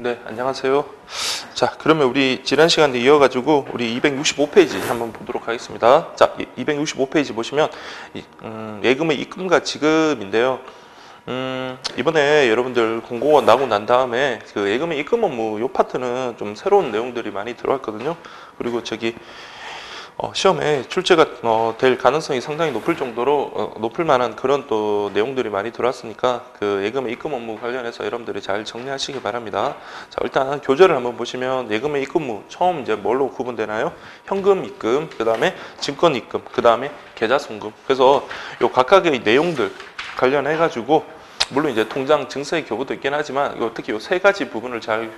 네, 안녕하세요. 자, 그러면 우리 지난 시간에 이어가지고 우리 265페이지 한번 보도록 하겠습니다. 자, 265페이지 보시면 예금의 입금과 지급인데요. 이번에 여러분들 공고가 나고 난 다음에 그 예금의 입금 업무 요 파트는 좀 새로운 내용들이 많이 들어왔거든요. 그리고 시험에 출제가 될 가능성이 상당히 높을 정도로 높을 만한 그런 또 내용들이 많이 들어왔으니까 그 예금의 입금 업무 관련해서 여러분들이 잘 정리하시기 바랍니다. 자, 일단 교재를 한번 보시면 예금의 입금무 처음 이제 뭘로 구분되나요? 현금 입금, 그 다음에 증권 입금, 그 다음에 계좌 송금. 그래서 요 각각의 내용들 관련해 가지고 물론 이제 통장 증서의 교부도 있긴 하지만 특히 요 세 가지 부분을 잘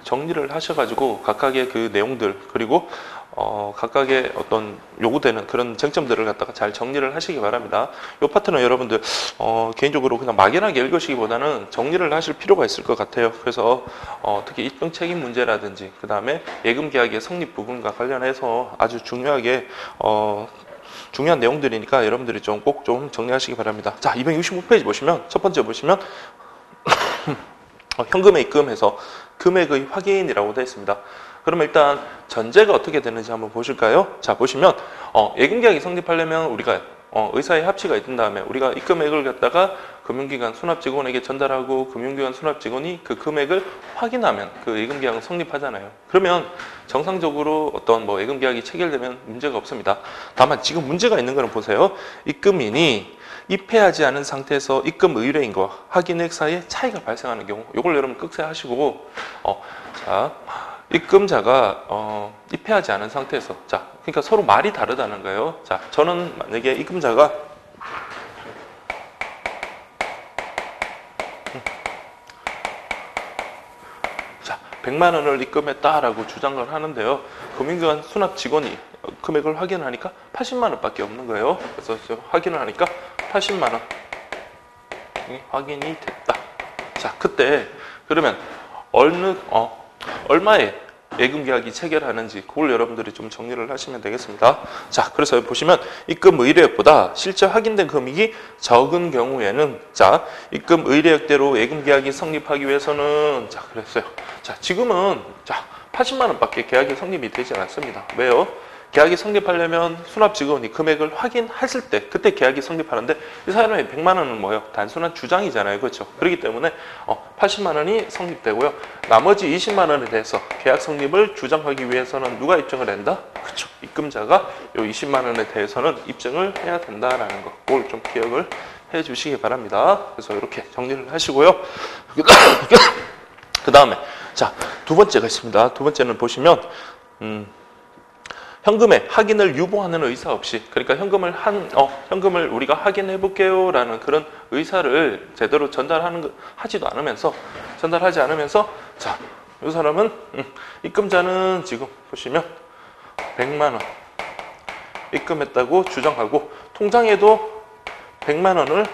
정리를 하셔가지고 각각의 그 내용들 그리고 각각의 어떤 요구되는 그런 쟁점들을 갖다가 잘 정리를 하시기 바랍니다. 이 파트는 여러분들 개인적으로 그냥 막연하게 읽으시기보다는 정리를 하실 필요가 있을 것 같아요. 그래서 특히 입증 책임 문제라든지 그 다음에 예금 계약의 성립 부분과 관련해서 아주 중요하게 중요한 내용들이니까 여러분들이 꼭 좀 정리하시기 바랍니다. 자, 265페이지 보시면 첫 번째 보시면 현금에 입금해서 금액의 확인이라고 되어 있습니다. 그러면 일단 전제가 어떻게 되는지 한번 보실까요? 자, 보시면 예금계약이 성립하려면 우리가 의사의 합치가 있던 다음에 우리가 이 금액을 갖다가 금융기관 수납직원에게 전달하고 금융기관 수납직원이 그 금액을 확인하면 그 예금계약은 성립하잖아요. 그러면 정상적으로 어떤 예금계약이 체결되면 문제가 없습니다. 다만 지금 문제가 있는 거는 보세요. 입금인이 입회하지 않은 상태에서 입금 의뢰인과 확인액 사이에 차이가 발생하는 경우, 이걸 여러분 끄세하시고 자, 입금자가 입회하지 않은 상태에서, 자, 그러니까 서로 말이 다르다는 거예요. 자, 저는 만약에 입금자가 자, 100만 원을 입금했다라고 주장을 하는데요. 금융기관 수납 직원이 금액을 확인하니까 80만 원밖에 없는 거예요. 그래서 확인을 하니까 80만 원 확인이 됐다. 자, 그때 그러면 얼마에 예금계약이 체결하는지 그걸 여러분들이 좀 정리를 하시면 되겠습니다. 자, 그래서 보시면 입금 의뢰액보다 실제 확인된 금액이 적은 경우에는 자, 입금 의뢰액대로 예금계약이 성립하기 위해서는 자, 그랬어요. 자, 지금은 자, 80만 원밖에 계약이 성립이 되지 않습니다. 왜요? 계약이 성립하려면 수납직원이 금액을 확인했을 때 그때 계약이 성립하는데 이 사람의 100만 원은 뭐예요? 단순한 주장이잖아요. 그렇죠? 그렇기 때문에 80만 원이 성립되고요. 나머지 20만 원에 대해서 계약 성립을 주장하기 위해서는 누가 입증을 한다? 그렇죠. 입금자가 이 20만 원에 대해서는 입증을 해야 된다라는 거. 그걸 좀 기억을 해 주시기 바랍니다. 그래서 이렇게 정리를 하시고요. 그 다음에 자, 두 번째가 있습니다. 두 번째는 보시면 현금의 확인을 유보하는 의사 없이, 그러니까 현금을 우리가 확인해 볼게요라는 그런 의사를 제대로 전달하지 않으면서 자, 이 사람은 입금자는 지금 보시면 100만 원 입금했다고 주장하고 통장에도 100만 원을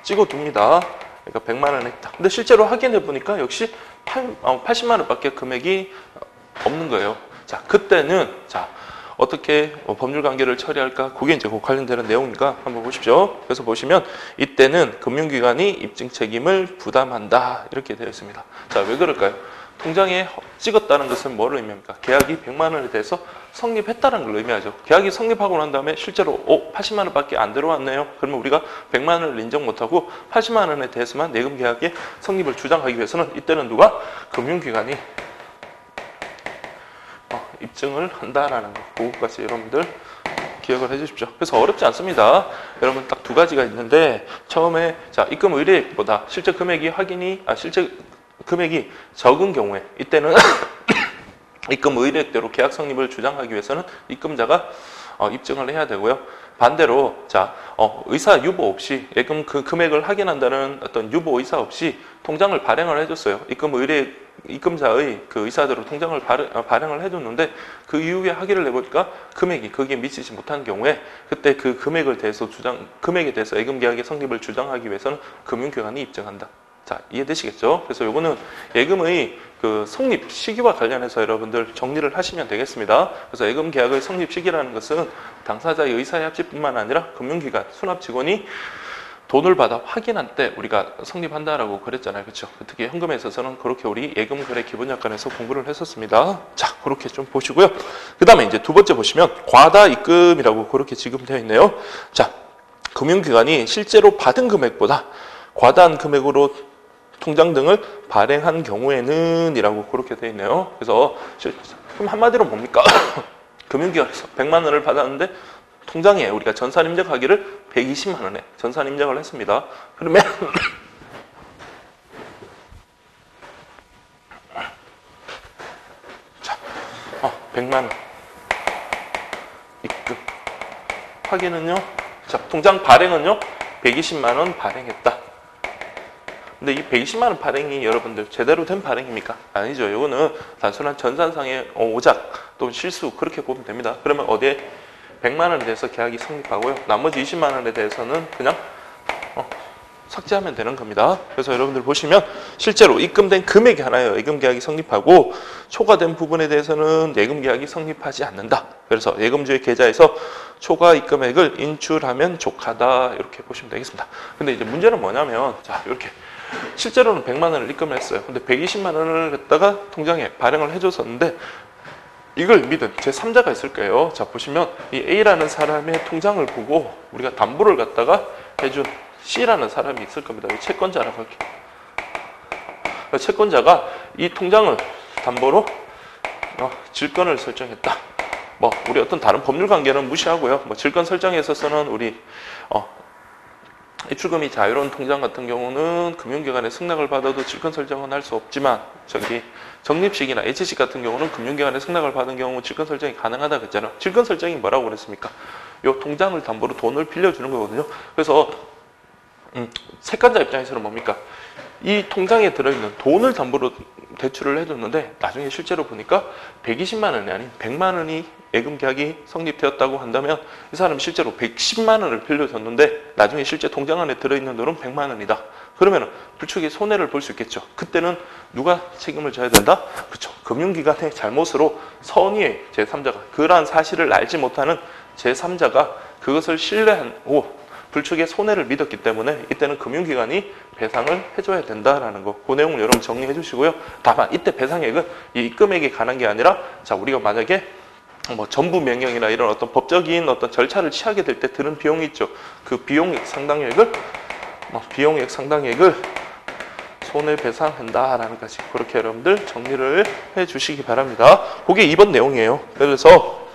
찍어 둡니다. 그러니까 100만 원 했다. 근데 실제로 확인해 보니까 역시 80만 원밖에 금액이 없는 거예요. 자, 그때는 자, 어떻게 법률 관계를 처리할까? 그게 이제 관련되는 내용이니까 한번 보십시오. 그래서 보시면 이때는 금융기관이 입증 책임을 부담한다 이렇게 되어 있습니다. 자, 왜 그럴까요? 통장에 찍었다는 것은 뭐를 의미합니까? 계약이 100만 원에 대해서 성립했다는 걸 의미하죠. 계약이 성립하고 난 다음에 실제로 80만 원밖에 안 들어왔네요. 그러면 우리가 100만 원을 인정 못하고 80만 원에 대해서만 예금 계약의 성립을 주장하기 위해서는 이때는 누가? 금융기관이 입증을 한다라는 거. 그것까지 여러분들 기억을 해 주십시오. 그래서 어렵지 않습니다. 여러분 딱 두 가지가 있는데 처음에 자, 입금 의뢰액보다 실제 금액이 적은 경우에 이때는 입금 의뢰액대로 계약 성립을 주장하기 위해서는 입금자가 입증을 해야 되고요. 반대로 자, 의사 유보 없이 예금 그 금액을 확인한다는 어떤 유보 의사 없이 통장을 발행을 해줬어요. 입금자의 그 의사대로 통장을 발행을 해줬는데 그 이후에 확인을 해보니까 금액이 거기에 미치지 못한 경우에 그때 그 금액에 대해서 예금 계약의 성립을 주장하기 위해서는 금융기관이 입증한다. 자, 이해되시겠죠? 그래서 요거는 예금의 그 성립 시기와 관련해서 여러분들 정리를 하시면 되겠습니다. 그래서 예금 계약의 성립 시기라는 것은 당사자의 의사의 합치뿐만 아니라 금융기관 수납 직원이 돈을 받아 확인한 때 우리가 성립한다라고 그랬잖아요. 그렇죠? 특히 현금에 있어서는 그렇게 우리 예금 거래 기본 약관에서 공부를 했었습니다. 자, 그렇게 좀 보시고요. 그다음에 이제 두 번째 보시면 과다 입금이라고 그렇게 지금 되어 있네요. 자, 금융기관이 실제로 받은 금액보다 과다한 금액으로 통장 등을 발행한 경우에는 이라고 그렇게 되어 있네요. 그래서 그럼 한마디로 뭡니까? 금융기관에서 100만 원을 받았는데 통장에 우리가 전산 입력하기를 120만 원에 전산 입력을 했습니다. 그러면 자, 100만 원 입금 확인은요. 자, 통장 발행은요. 120만 원 발행했다. 근데 이 120만 원 발행이 여러분들 제대로 된 발행입니까? 아니죠. 이거는 단순한 전산상의 오작 또 실수 그렇게 보면 됩니다. 그러면 어디에 100만 원에 대해서 계약이 성립하고요. 나머지 20만 원에 대해서는 그냥 삭제하면 되는 겁니다. 그래서 여러분들 보시면 실제로 입금된 금액이 하나예요. 예금 계약이 성립하고 초과된 부분에 대해서는 예금 계약이 성립하지 않는다. 그래서 예금주의 계좌에서 초과 입금액을 인출하면 족하다. 이렇게 보시면 되겠습니다. 근데 이제 문제는 뭐냐면 자, 이렇게 실제로는 100만 원을 입금을 했어요. 근데 120만 원을 갖다가 통장에 발행을 해줬었는데 이걸 믿은 제3자가 있을 거예요. 자, 보시면 이 A라는 사람의 통장을 보고 우리가 담보를 갖다가 해준 C라는 사람이 있을 겁니다. 이 채권자라고 할게요. 채권자가 이 통장을 담보로 질권을 설정했다. 우리 어떤 다른 법률 관계는 무시하고요. 질권 설정에 있어서는 우리 입출금이 자유로운 통장 같은 경우는 금융기관에 승낙을 받아도 질권 설정은 할 수 없지만 적립식이나 H식 같은 경우는 금융기관에 승낙을 받은 경우 질권 설정이 가능하다 그랬잖아요. 질권 설정이 뭐라고 그랬습니까? 이 통장을 담보로 돈을 빌려주는 거거든요. 그래서 채권자 입장에서는 뭡니까? 이 통장에 들어있는 돈을 담보로 대출을 해줬는데 나중에 실제로 보니까 120만 원이 아닌 100만 원이 예금 계약이 성립되었다고 한다면 이 사람이 실제로 110만 원을 빌려줬는데 나중에 실제 통장 안에 들어있는 돈은 100만 원이다. 그러면 불축의 손해를 볼 수 있겠죠. 그때는 누가 책임을 져야 된다? 그렇죠. 금융기관의 잘못으로 선의의 제3자가 그러한 사실을 알지 못하는 제3자가 그것을 신뢰하고 불축의 손해를 믿었기 때문에 이때는 금융기관이 배상을 해줘야 된다라는 거. 그 내용을 여러분 정리해 주시고요. 다만 이때 배상액은 이 입금액에 관한 게 아니라 자, 우리가 만약에 전부 명령이나 이런 어떤 법적인 어떤 절차를 취하게 될 때 드는 비용이 있죠. 그 비용액 상당액을 손해배상한다라는 것까지 그렇게 여러분들 정리를 해 주시기 바랍니다. 그게 2번 내용이에요. 그래서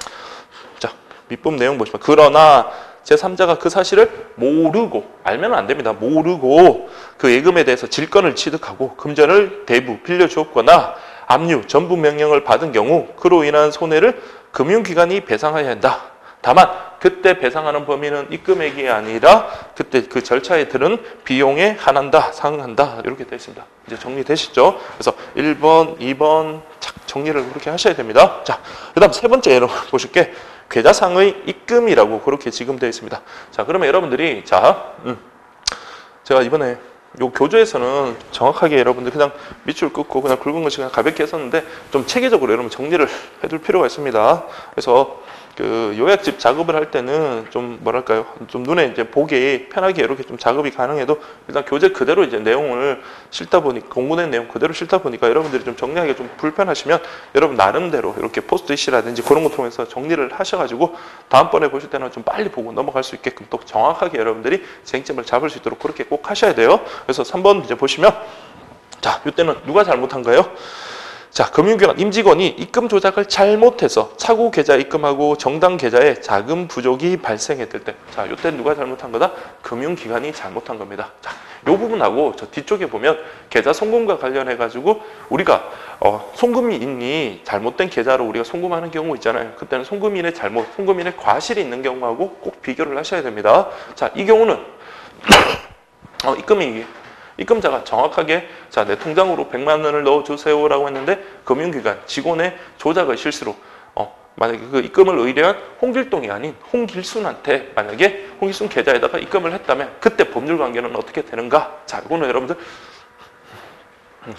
자, 밑법 내용 보시면 그러나 제3자가 그 사실을 모르고 알면 안 됩니다. 모르고 그 예금에 대해서 질권을 취득하고 금전을 대부 빌려주었거나 압류, 전부 명령을 받은 경우 그로 인한 손해를 금융기관이 배상해야 한다. 다만 그때 배상하는 범위는 입금액이 아니라 그때 그 절차에 들은 비용에 한한다, 상응한다 이렇게 되어 있습니다. 이제 정리되시죠? 그래서 1번, 2번 착 정리를 그렇게 하셔야 됩니다. 자, 그다음 세 번째 여러분 보실게 계좌상의 입금이라고 그렇게 지금 되어 있습니다. 자, 그러면 여러분들이 제가 이번에 요 교재에서는 정확하게 여러분들 그냥 밑줄 끊고 그냥 굵은 것이 그냥 가볍게 했었는데 좀 체계적으로 여러분 정리를 해둘 필요가 있습니다. 그래서 그 요약집 작업을 할 때는 좀 뭐랄까요, 좀 눈에 이제 보기 편하게 이렇게 좀 작업이 가능해도 일단 교재 그대로 이제 내용을 실다 보니까 공부된 내용 그대로 실다 보니까 여러분들이 좀 정리하기가 좀 불편하시면 여러분 나름대로 이렇게 포스트잇이라든지 그런 거 통해서 정리를 하셔가지고 다음번에 보실 때는 좀 빨리 보고 넘어갈 수 있게끔 또 정확하게 여러분들이 쟁점을 잡을 수 있도록 그렇게 꼭 하셔야 돼요. 그래서 3번 이제 보시면 자, 이때는 누가 잘못한가요? 자, 금융기관 임직원이 입금 조작을 잘못해서 차고 계좌 입금하고 정당 계좌에 자금 부족이 발생했을 때, 자, 이때 누가 잘못한 거다? 금융기관이 잘못한 겁니다. 자, 이 부분하고 저 뒤쪽에 보면 계좌 송금과 관련해 가지고 우리가 송금인이 잘못된 계좌로 우리가 송금하는 경우 있잖아요. 그때는 송금인의 잘못, 송금인의 과실이 있는 경우하고 꼭 비교를 하셔야 됩니다. 자, 이 경우는 입금자가 정확하게 자, 내 통장으로 100만 원을 넣어주세요라고 했는데 금융기관 직원의 조작의 실수로 만약에 그 입금을 의뢰한 홍길동이 아닌 홍길순한테 만약에 홍길순 계좌에다가 입금을 했다면 그때 법률 관계는 어떻게 되는가? 자, 이거는 여러분들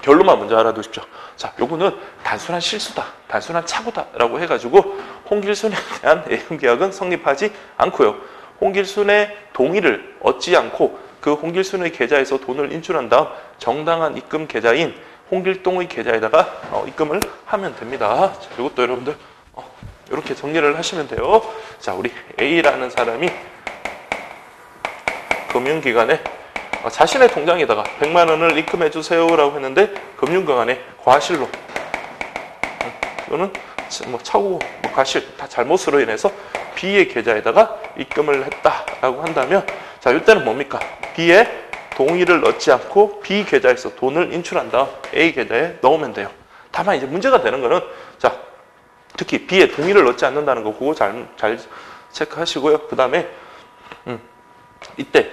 결론만 먼저 알아두십시오. 자, 요거는 단순한 실수다, 단순한 착오다라고 해가지고 홍길순에 대한 예금 계약은 성립하지 않고요. 홍길순의 동의를 얻지 않고 그 홍길순의 계좌에서 돈을 인출한 다음 정당한 입금 계좌인 홍길동의 계좌에다가 입금을 하면 됩니다. 자, 이것도 여러분들 이렇게 정리를 하시면 돼요. 자, 우리 A라는 사람이 금융기관에 자신의 통장에다가 100만 원을 입금해 주세요라고 했는데 금융기관에 과실로 또는 뭐 차고 뭐 과실 다 잘못으로 인해서 B의 계좌에다가 입금을 했다라고 한다면 자, 이때는 뭡니까? B의 동의를 얻지 않고 B 계좌에서 돈을 인출한 다음 A 계좌에 넣으면 돼요. 다만 이제 문제가 되는 거는 자, 특히 B의 동의를 얻지 않는다는 거 그거 잘 체크하시고요. 그 다음에 이때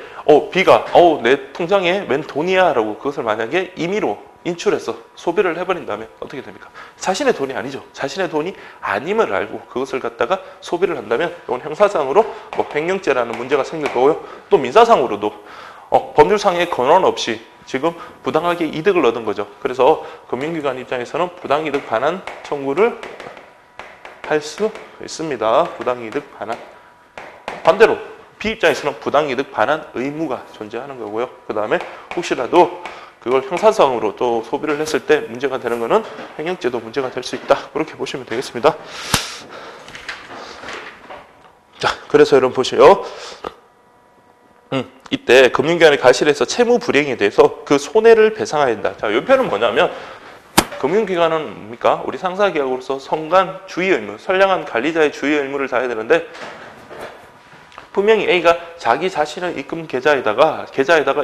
B가 내 통장에 웬 돈이야 라고 그것을 만약에 임의로 인출해서 소비를 해버린다면 어떻게 됩니까? 자신의 돈이 아니죠. 자신의 돈이 아님을 알고 그것을 갖다가 소비를 한다면 이건 형사상으로 뭐 횡령죄라는 문제가 생길 거고요. 또 민사상으로도 법률상의 권한 없이 지금 부당하게 이득을 얻은 거죠. 그래서 금융기관 입장에서는 부당이득 반환 청구를 할 수 있습니다. 부당이득 반환. 반대로 B 입장에서는 부당이득 반환 의무가 존재하는 거고요. 그 다음에 혹시라도 그걸 형사상으로 또 소비를 했을 때 문제가 되는 거는 횡령죄도 문제가 될 수 있다. 그렇게 보시면 되겠습니다. 자, 그래서 여러분 보세요. 이때 금융기관의 과실에서 채무 불이행에 대해서 그 손해를 배상해야 된다. 자, 이 표현은 뭐냐면 금융기관은 뭡니까? 우리 상사기관으로서 선관 주의 의무, 선량한 관리자의 주의 의무를 다해야 되는데 분명히 A가 자기 자신의 입금 계좌에다가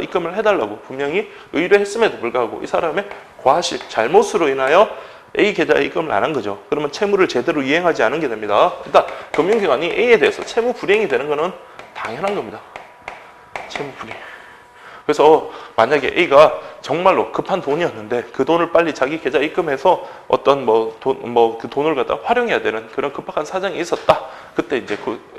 입금을 해달라고 분명히 의뢰했음에도 불구하고 이 사람의 과실, 잘못으로 인하여 A 계좌에 입금을 안 한 거죠. 그러면 채무를 제대로 이행하지 않은 게 됩니다. 일단 금융기관이 A에 대해서 채무 불이행이 되는 거는 당연한 겁니다. 채무 불이행. 그래서 만약에 A가 정말로 급한 돈이었는데 그 돈을 빨리 자기 계좌에 입금해서 어떤 그 돈을 갖다 활용해야 되는 그런 급박한 사정이 있었다. 그때 이제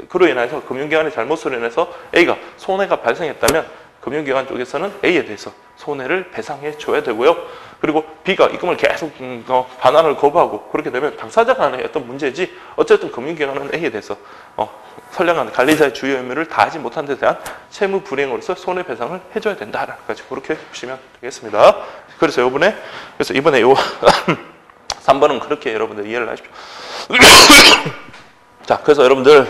그로 인해서 금융기관의 잘못으로 인해서 A가 손해가 발생했다면 금융기관 쪽에서는 A에 대해서 손해를 배상해 줘야 되고요. 그리고 B가 입금을 계속 반환을 거부하고 그렇게 되면 당사자 간의 어떤 문제지 어쨌든 금융기관은 A에 대해서 선량한 관리자의 주의 의무를 다하지 못한 데 대한 채무 불이행으로서 손해배상을 해줘야 된다라는 까지 그렇게 보시면 되겠습니다. 그래서 이번에 요 3번은 그렇게 여러분들 이해를 하십시오. 자, 그래서 여러분들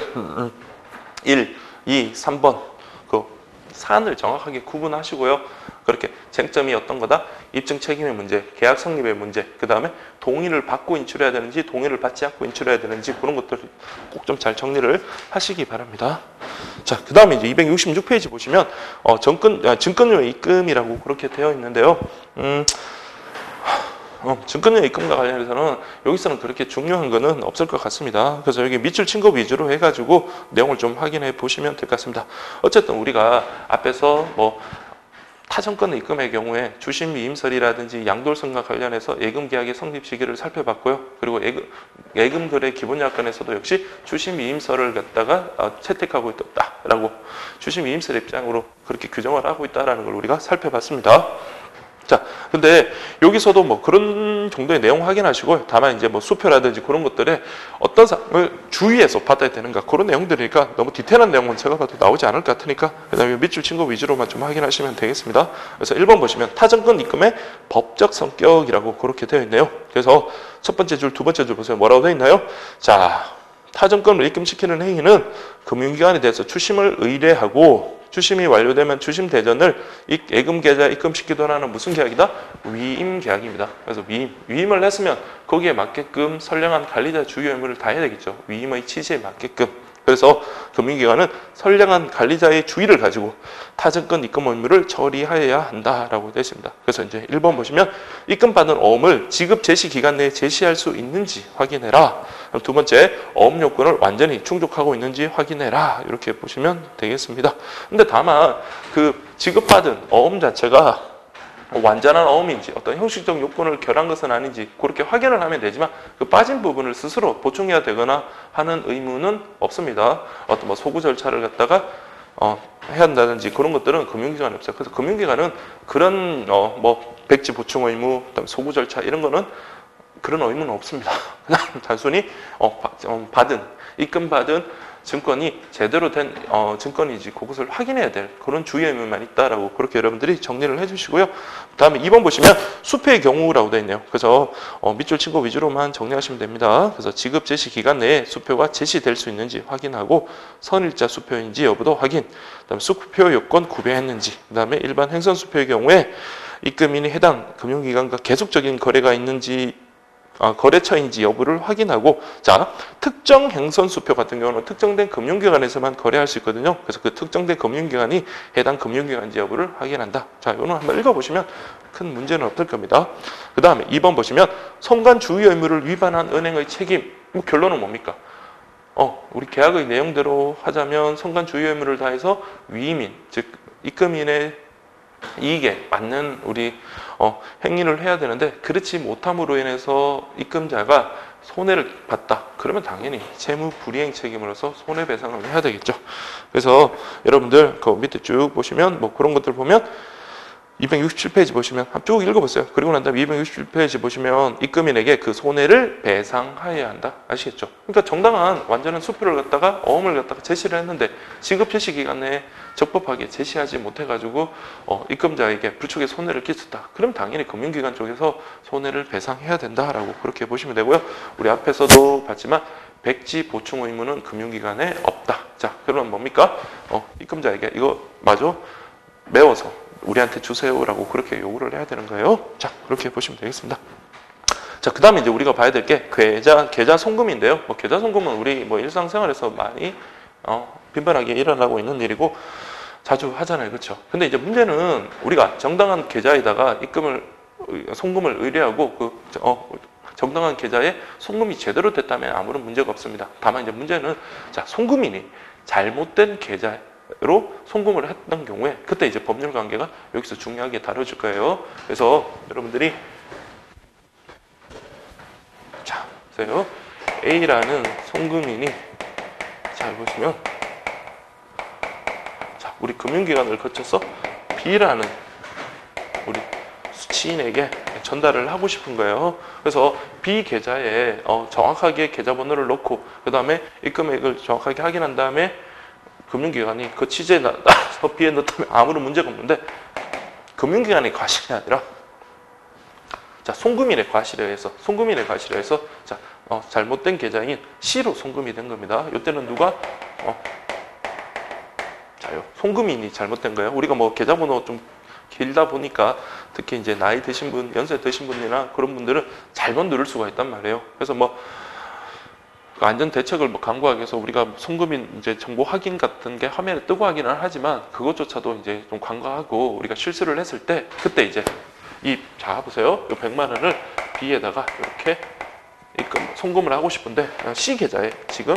1, 2, 3번 그 사안을 정확하게 구분하시고요. 그렇게 쟁점이 어떤 거다? 입증 책임의 문제, 계약 성립의 문제, 그 다음에 동의를 받고 인출해야 되는지 동의를 받지 않고 인출해야 되는지 그런 것들 꼭 좀 잘 정리를 하시기 바랍니다. 자, 그 다음에 이제 266페이지 보시면 증권료 입금이라고 그렇게 되어 있는데요. 증권료 입금과 관련해서는 여기서는 그렇게 중요한 거는 없을 것 같습니다. 그래서 여기 밑줄 친 거 위주로 해가지고 내용을 좀 확인해 보시면 될 것 같습니다. 어쨌든 우리가 앞에서 타정권 입금의 경우에 주심 위임설이라든지 양도성과 관련해서 예금계약의 성립 시기를 살펴봤고요. 그리고 예금거래 기본약관에서도 역시 주심 위임설을 갖다가 채택하고 있다라고 주심 위임설 입장으로 그렇게 규정을 하고 있다라는 걸 우리가 살펴봤습니다. 자, 근데 여기서도 그런 정도의 내용 확인하시고 다만 이제 수표라든지 그런 것들에 어떤 사항을 주의해서 받아야 되는가 그런 내용들이니까 너무 디테일한 내용은 제가 봐도 나오지 않을 것 같으니까 그다음에 밑줄 친 거 위주로만 좀 확인하시면 되겠습니다. 그래서 1번 보시면 타정권 입금의 법적 성격이라고 그렇게 되어 있네요. 그래서 첫 번째 줄, 두 번째 줄 보세요. 뭐라고 되어 있나요? 자, 타정권을 입금시키는 행위는 금융기관에 대해서 추심을 의뢰하고 추심이 완료되면 추심 대전을 예금계좌에 입금시키도록 하는 무슨 계약이다? 위임계약입니다. 그래서 위임을 했으면 거기에 맞게끔 선량한 관리자 주의 의무를 다해야 되겠죠. 위임의 취지에 맞게끔. 그래서 금융기관은 선량한 관리자의 주의를 가지고 타정권 입금 의무를 처리하여야 한다라고 되어 있습니다. 그래서 이제 1번 보시면 입금받은 어음을 지급 제시 기간 내에 제시할 수 있는지 확인해라. 두 번째, 어음 요건을 완전히 충족하고 있는지 확인해라. 이렇게 보시면 되겠습니다. 근데 다만 그 지급받은 어음 자체가 완전한 어음인지 어떤 형식적 요건을 결한 것은 아닌지 그렇게 확인을 하면 되지만 그 빠진 부분을 스스로 보충해야 되거나 하는 의무는 없습니다. 어떤 소구 절차를 갖다가 해야 한다든지 그런 것들은 금융기관이 없어요. 그래서 금융기관은 그런 백지 보충 의무, 그다음에 소구 절차 이런 거는 그런 의무는 없습니다. 단순히 입금받은 증권이 제대로 된 증권인지 그것을 확인해야 될 그런 주의 의무만 있다라고 그렇게 여러분들이 정리를 해주시고요. 다음에 2번 보시면 수표의 경우라고 되어 있네요. 그래서 밑줄 친 거 위주로만 정리하시면 됩니다. 그래서 지급 제시 기간 내에 수표가 제시될 수 있는지 확인하고 선일자 수표인지 여부도 확인. 그다음에 수표 요건 구별했는지. 그다음에 일반 행선 수표의 경우에 입금인이 해당 금융기관과 계속적인 거래가 있는지 거래처인지 여부를 확인하고, 자, 특정 행선 수표 같은 경우는 특정된 금융기관에서만 거래할 수 있거든요. 그래서 그 특정된 금융기관이 해당 금융기관인지 여부를 확인한다. 자, 이거는 한번 읽어보시면 큰 문제는 없을 겁니다. 그 다음에 2번 보시면 선관 주의 의무를 위반한 은행의 책임. 결론은 뭡니까? 우리 계약의 내용대로 하자면 선관 주의 의무를 다해서 위임인, 즉 입금인의 이익에 맞는 우리 행위를 해야 되는데, 그렇지 못함으로 인해서 입금자가 손해를 봤다. 그러면 당연히 채무 불이행 책임으로서 손해배상을 해야 되겠죠. 그래서 여러분들 그 밑에 쭉 보시면 뭐 그런 것들 보면 267페이지 보시면 쭉 읽어보세요. 그리고 난 다음에 267페이지 보시면 입금인에게 그 손해를 배상하여야 한다. 아시겠죠? 그러니까 정당한 완전한 수표를 갖다가 어음을 갖다가 제시를 했는데 지급 제시 기간 내에 적법하게 제시하지 못해가지고 입금자에게 불축의 손해를 끼쳤다. 그럼 당연히 금융기관 쪽에서 손해를 배상해야 된다라고 그렇게 보시면 되고요. 우리 앞에서도 봤지만 백지 보충 의무는 금융기관에 없다. 자, 그러면 뭡니까? 입금자에게 이거 마저 메워서 우리한테 주세요라고 그렇게 요구를 해야 되는 거예요. 자, 그렇게 보시면 되겠습니다. 자, 그 다음에 이제 우리가 봐야 될 게 계좌 송금인데요. 계좌 송금은 우리 일상생활에서 많이 빈번하게 일어나고 있는 일이고 자주 하잖아요. 그렇죠? 근데 이제 문제는 우리가 정당한 계좌에다가 송금을 의뢰하고 정당한 계좌에 송금이 제대로 됐다면 아무런 문제가 없습니다. 다만 이제 문제는, 자, 송금인이 잘못된 계좌로 송금을 했던 경우에 그때 이제 법률 관계가 여기서 중요하게 다뤄질 거예요. 그래서 여러분들이 자, 보세요. A라는 송금인이 잘 보시면, 자, 우리 금융기관을 거쳐서 B라는 우리 수취인에게 전달을 하고 싶은 거예요. 그래서 B 계좌에 정확하게 계좌번호를 넣고 그 다음에 입금액을 정확하게 확인한 다음에 금융기관이 그 취지에 따라서 B에 넣었다면 아무런 문제가 없는데, 금융기관의 과실이 아니라, 자, 송금인의 과실에 의해서 자, 잘못된 계좌인 C로 송금이 된 겁니다. 이때는 누가 자요, 송금인이 잘못된 거예요. 우리가 계좌번호 좀 길다 보니까 특히 이제 나이 드신 분, 연세 드신 분이나 그런 분들은 잘못 누를 수가 있단 말이에요. 그래서 안전 대책을 강구하기 위해서 우리가 송금인 이제 정보 확인 같은 게 화면에 뜨고 하기는 하지만 그것조차도 이제 좀 간과하고 우리가 실수를 했을 때 그때 이제 자, 보세요. 이 100만 원을 B에다가 이렇게 송금을 하고 싶은데 C 계좌에 지금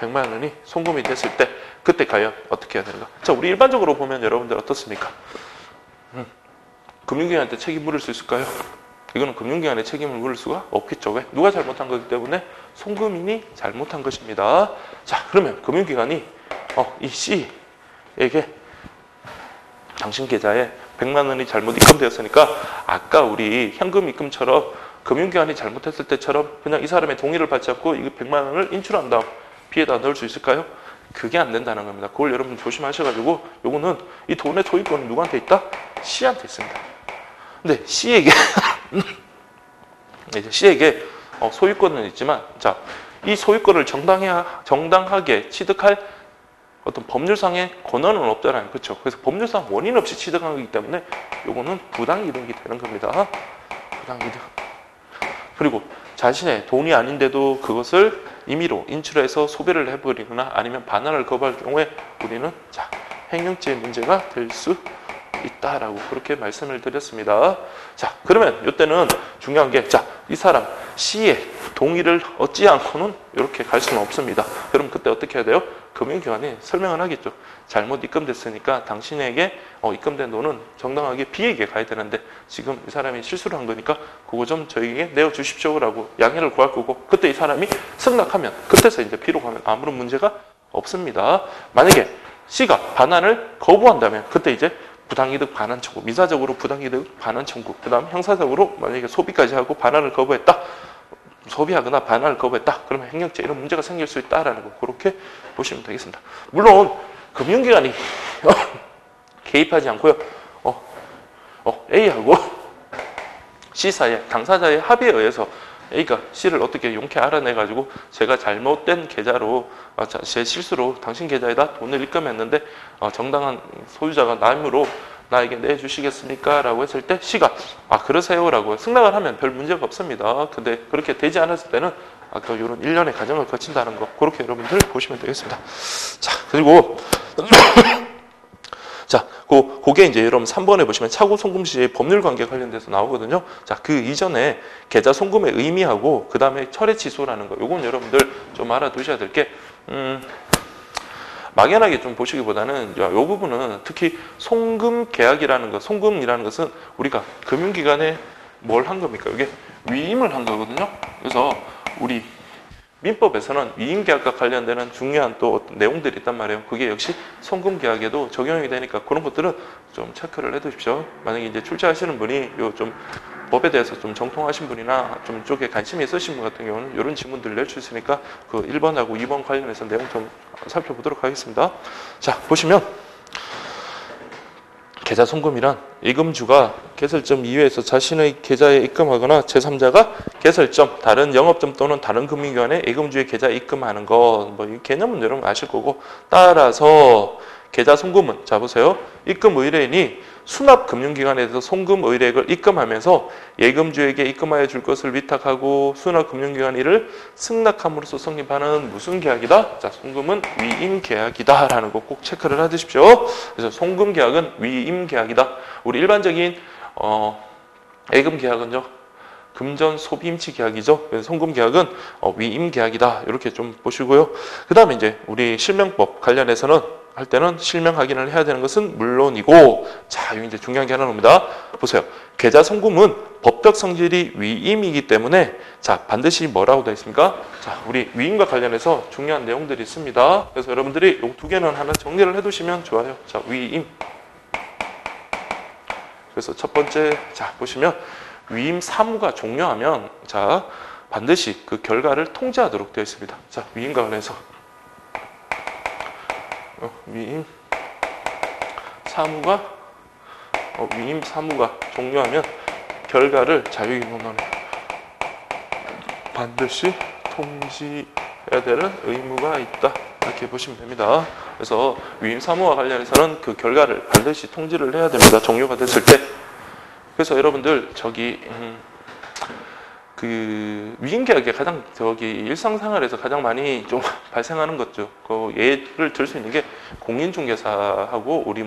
100만 원이 송금이 됐을 때 그때 과연 어떻게 해야 되는가? 자, 우리 일반적으로 보면 여러분들 어떻습니까? 금융기관한테 책임 물을 수 있을까요? 이거는 금융기관의 책임을 물을 수가 없겠죠. 왜? 누가 잘못한 거기 때문에 송금인이 잘못한 것입니다. 자, 그러면 금융기관이 이 C에게 당신 계좌에 100만 원이 잘못 입금되었으니까 아까 우리 현금 입금처럼 금융기관이 잘못했을 때처럼 그냥 이 사람의 동의를 받지 않고 이 100만 원을 인출한 다음 B에다 넣을 수 있을까요? 그게 안 된다는 겁니다. 그걸 여러분 조심하셔가지고, 요거는 이 돈의 소유권은 누구한테 있다? C한테 있습니다. 근데 C에게 이제 C에게 소유권은 있지만, 자, 이 소유권을 정당하게 취득할 어떤 법률상의 권한은 없잖아요. 그렇죠? 그래서 법률상 원인 없이 취득한 거기 때문에 요거는 부당이득이 되는 겁니다. 부당이득. 그리고 자신의 돈이 아닌데도 그것을 임의로 인출해서 소비를 해버리거나 아니면 반환을 거부할 경우에 우리는, 자, 횡령죄의 문제가 될 수 있다라고 그렇게 말씀을 드렸습니다. 자, 그러면 이때는 중요한 게, 자, 이 사람 C의 동의를 얻지 않고는 이렇게 갈 수는 없습니다. 그럼 그때 어떻게 해야 돼요? 금융기관이 설명을 하겠죠. 잘못 입금됐으니까 당신에게 입금된 돈은 정당하게 B에게 가야 되는데 지금 이 사람이 실수를 한 거니까 그거 좀 저희에게 내어주십시오라고 양해를 구할 거고, 그때 이 사람이 승낙하면 그때서 이제 B로 가면 아무런 문제가 없습니다. 만약에 C가 반환을 거부한다면 그때 이제 부당이득 반환 청구, 민사적으로 부당이득 반환 청구, 그 다음 형사적으로 만약에 소비까지 하고 반환을 거부했다. 소비하거나 반환을 거부했다. 그러면 행정적 이런 문제가 생길 수 있다라는 거 그렇게 보시면 되겠습니다. 물론 금융기관이 개입하지 않고요. A하고 C 사이에 당사자의 합의에 의해서 A가 C를 어떻게 용케 알아내가지고 제가 잘못된 계좌로 제 실수로 당신 계좌에다 돈을 입금했는데 정당한 소유자가 남으로 나에게 내주시겠습니까? 라고 했을 때 C가 그러세요 라고 승낙을 하면 별 문제가 없습니다. 근데 그렇게 되지 않았을 때는 아까 이런 일련의 과정을 거친다는 거 그렇게 여러분들 보시면 되겠습니다. 자, 그리고 자, 그게 이제 여러분 3번에 보시면 차고 송금 시의 법률 관계 관련돼서 나오거든요. 자, 그 이전에 계좌 송금의 의미하고 그 다음에 철회 취소라는 거. 요건 여러분들 좀 알아두셔야 될 게 막연하게 좀 보시기보다는 요 부분은 특히 송금 계약이라는 것, 송금이라는 것은 우리가 금융기관에 뭘 한 겁니까? 이게 위임을 한 거거든요. 그래서 우리 민법에서는 위임계약과 관련되는 중요한 또 어떤 내용들이 있단 말이에요. 그게 역시 송금계약에도 적용이 되니까 그런 것들은 좀 체크를 해두십시오. 만약에 이제 출제하시는 분이 요 좀 법에 대해서 좀 정통하신 분이나 좀 이쪽에 관심이 있으신 분 같은 경우는 이런 질문들을 낼 수 있으니까 그 1번하고 2번 관련해서 내용 좀 살펴보도록 하겠습니다. 자, 보시면 계좌 송금이란 예금주가 개설점 이외에서 자신의 계좌에 입금하거나 제3자가 개설점, 다른 영업점 또는 다른 금융기관에 예금주의 계좌에 입금하는 것, 이 개념은 여러분 아실 거고, 따라서 계좌 송금은, 자 보세요. 입금 의뢰인이 수납 금융기관에 대해서 송금 의뢰액을 입금하면서 예금주에게 입금하여 줄 것을 위탁하고 수납 금융기관 이를 승낙함으로써 성립하는 무슨 계약이다? 자, 송금은 위임 계약이다 라는 거 꼭 체크를 해두십시오. 그래서 송금 계약은 위임 계약이다. 우리 일반적인 예금 계약은요, 금전 소비 임치 계약이죠. 그래서 송금 계약은 위임 계약이다. 이렇게 좀 보시고요. 그 다음에 이제 우리 실명법 관련해서는 할 때는 실명 확인을 해야 되는 것은 물론이고, 자, 이제 중요한 게 하나 나옵니다. 보세요. 계좌 송금은 법적 성질이 위임이기 때문에, 자, 반드시 뭐라고 되어 있습니까? 자, 우리 위임과 관련해서 중요한 내용들이 있습니다. 그래서 여러분들이 이 두 개는 하나 정리를 해두시면 좋아요. 자, 위임. 그래서 첫 번째, 자, 보시면 위임 사무가 종료하면, 자, 반드시 그 결과를 통지하도록 되어 있습니다. 자, 위임과 관련해서. 위임 사무가 종료하면 결과를 자유기본원에 반드시 통지해야 되는 의무가 있다. 이렇게 보시면 됩니다. 그래서 위임 사무와 관련해서는 그 결과를 반드시 통지를 해야 됩니다. 종료가 됐을 때. 그래서 여러분들 그 위임계약에 가장 일상생활에서 가장 많이 좀 발생하는 것죠. 그 예를 들 수 있는 게 공인중개사하고 우리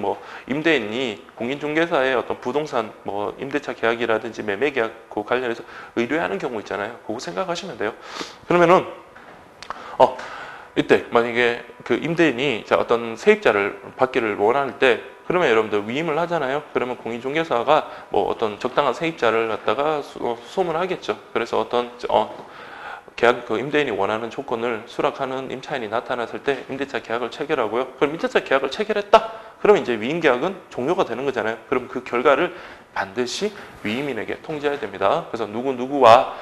임대인이 공인중개사의 어떤 부동산 임대차 계약이라든지 매매 계약 그 관련해서 의뢰하는 경우 있잖아요. 그거 생각하시면 돼요. 그러면은 이때 만약에 그 임대인이 어떤 세입자를 받기를 원할 때 그러면 여러분들 위임을 하잖아요. 그러면 공인중개사가 어떤 적당한 세입자를 갖다가 소문하겠죠. 그래서 어떤 계약 그 임대인이 원하는 조건을 수락하는 임차인이 나타났을 때 임대차 계약을 체결하고요. 그럼 임대차 계약을 체결했다. 그러면 이제 위임 계약은 종료가 되는 거잖아요. 그럼 그 결과를 반드시 위임인에게 통지해야 됩니다. 그래서 누구와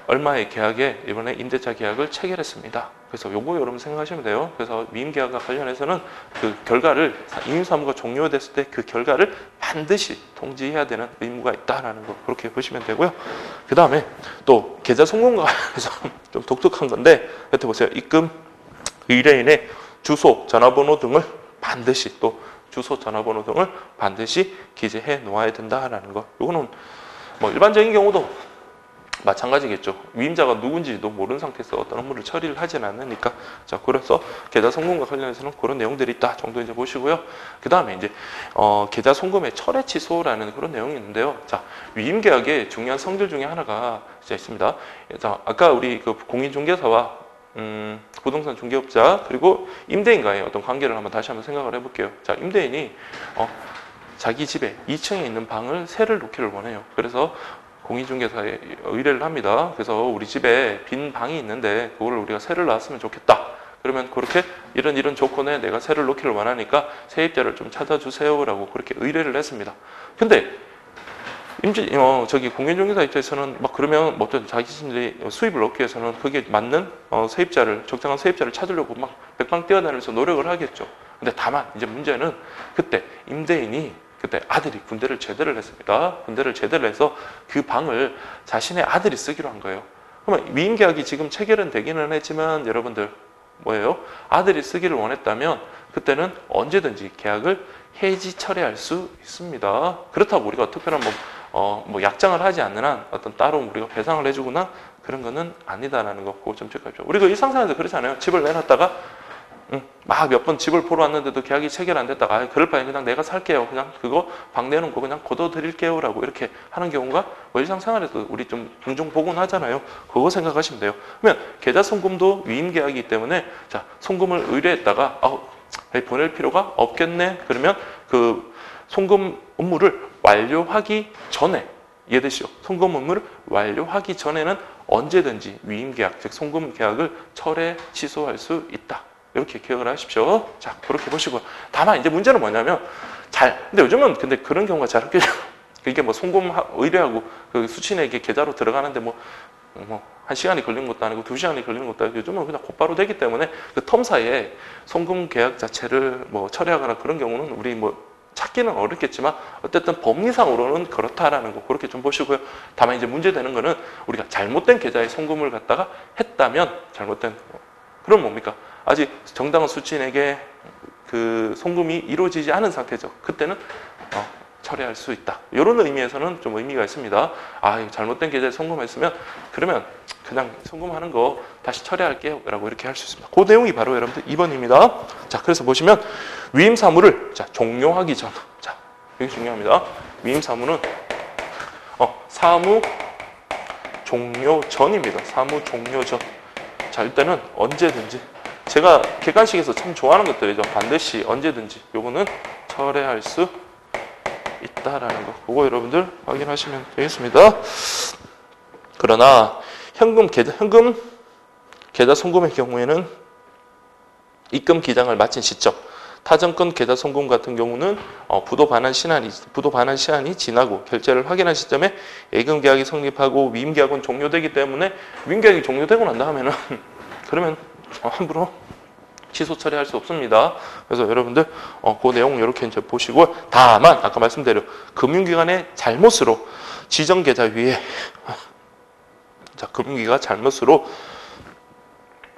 얼마의 계약에 이번에 임대차 계약을 체결했습니다. 그래서 요거 여러분 생각하시면 돼요. 그래서 위임 계약과 관련해서는 그 결과를 위임 사무가 종료됐을 때 그 결과를 반드시 통지해야 되는 의무가 있다라는 거 그렇게 보시면 되고요. 그 다음에 또 계좌 송금과 관련해서 좀 독특한 건데 여기 보세요. 입금 의뢰인의 주소, 전화번호 등을 반드시 또 주소, 전화번호 등을 반드시 기재해 놓아야 된다라는 거. 요거는 일반적인 경우도 마찬가지겠죠. 위임자가 누군지도 모르는 상태에서 어떤 업무를 처리를 하진 않으니까. 자, 그래서 계좌 송금과 관련해서는 그런 내용들이 있다 정도 이제 보시고요. 그 다음에 이제 계좌 송금의 철회 취소라는 그런 내용이 있는데요. 자, 위임 계약의 중요한 성질 중에 하나가 이제 있습니다. 자, 아까 우리 그 공인중개사와 부동산 중개업자 그리고 임대인과의 어떤 관계를 다시 한번 생각을 해볼게요. 자, 임대인이 자기 집에 2층에 있는 방을 새를 놓기를 원해요. 그래서 공인중개사에 의뢰를 합니다. 그래서 우리 집에 빈 방이 있는데 그거를 우리가 새를 놨으면 좋겠다. 그러면 그렇게 이런 조건에 내가 새를 놓기를 원하니까 세입자를 좀 찾아주세요라고 그렇게 의뢰를 했습니다. 근데 저기 공인중개사 입장에서는 막 그러면 뭐 어떤 자기들이 수입을 얻기 위해서는 그게 맞는 세입자를, 적정한 세입자를 찾으려고 막 백방 뛰어다니면서 노력을 하겠죠. 근데 다만 이제 문제는 그때 임대인이 그때 아들이 군대를 제대를 했습니다. 군대를 제대를 해서 그 방을 자신의 아들이 쓰기로 한 거예요. 그러면 위임계약이 지금 체결은 되기는 했지만 여러분들 뭐예요? 아들이 쓰기를 원했다면 그때는 언제든지 계약을 해지 철회할 수 있습니다. 그렇다고 우리가 특별한 뭐 약정을 하지 않는 한 어떤 따로 우리가 배상을 해주거나 그런 거는 아니다라는 거 그거 좀 체크하십시오. 우리가 일상생활에서 그렇잖아요. 집을 내놨다가 막 몇 번 집을 보러 왔는데도 계약이 체결 안 됐다가 그럴 바에 그냥 내가 살게요. 그냥 그거 방 내놓고 그냥 거둬드릴게요 라고 이렇게 하는 경우가 뭐 일상생활에서 우리 좀 종종 보곤 하잖아요. 그거 생각하시면 돼요. 그러면 계좌송금도 위임계약이기 때문에 자 송금을 의뢰했다가 보낼 필요가 없겠네. 그러면 그 송금 업무를 완료하기 전에 이해되시죠? 송금 업무를 완료하기 전에는 언제든지 위임계약, 즉 송금계약을 철회, 취소할 수 있다. 이렇게 기억을 하십시오. 자, 그렇게 보시고. 다만 이제 문제는 뭐냐면 근데 요즘은 근데 그런 경우가 잘 없겠죠. 이게 뭐 송금 의뢰하고 그 수취내게 계좌로 들어가는데 뭐 1시간이 걸리는 것도 아니고 2시간이 걸리는 것도 아니고 요즘은 그냥 곧바로 되기 때문에 그 텀 사이에 송금 계약 자체를 뭐 철회하거나 그런 경우는 우리 뭐 찾기는 어렵겠지만 어쨌든 법리상으로는 그렇다라는 거 그렇게 좀 보시고요. 다만 이제 문제되는 거는 우리가 잘못된 계좌에 송금을 갖다가 했다면 잘못된 그럼 뭡니까? 아직 정당한 수취인에게 그 송금이 이루어지지 않은 상태죠. 그때는 철회할 수 있다. 이런 의미에서는 좀 의미가 있습니다. 잘못된 계좌에 송금했으면 그러면 그냥 송금하는 거 다시 철회할게요 라고 이렇게 할 수 있습니다. 그 내용이 바로 여러분들 2번입니다. 자, 그래서 보시면 위임 사무를 종료하기 전. 자, 이게 중요합니다. 위임 사무는 사무 종료 전입니다. 사무 종료 전. 자, 일단은 언제든지 제가 객관식에서 참 좋아하는 것들이죠. 반드시 언제든지 요거는 철회할 수 있다라는 거. 그거 여러분들 확인하시면 되겠습니다. 그러나 현금 계좌 송금의 경우에는 입금 기장을 마친 시점, 타정권 계좌 송금 같은 경우는 부도 반환 시한이 지나고 결제를 확인한 시점에 예금 계약이 성립하고 위임 계약은 종료되기 때문에 위임 계약이 종료되고 난 다음에는 그러면 함부로 취소 처리할 수 없습니다. 그래서 여러분들 그 내용 이렇게 이제 보시고 다만 아까 말씀드린 금융기관의 잘못으로 지정 계좌 위에 금융기관 잘못으로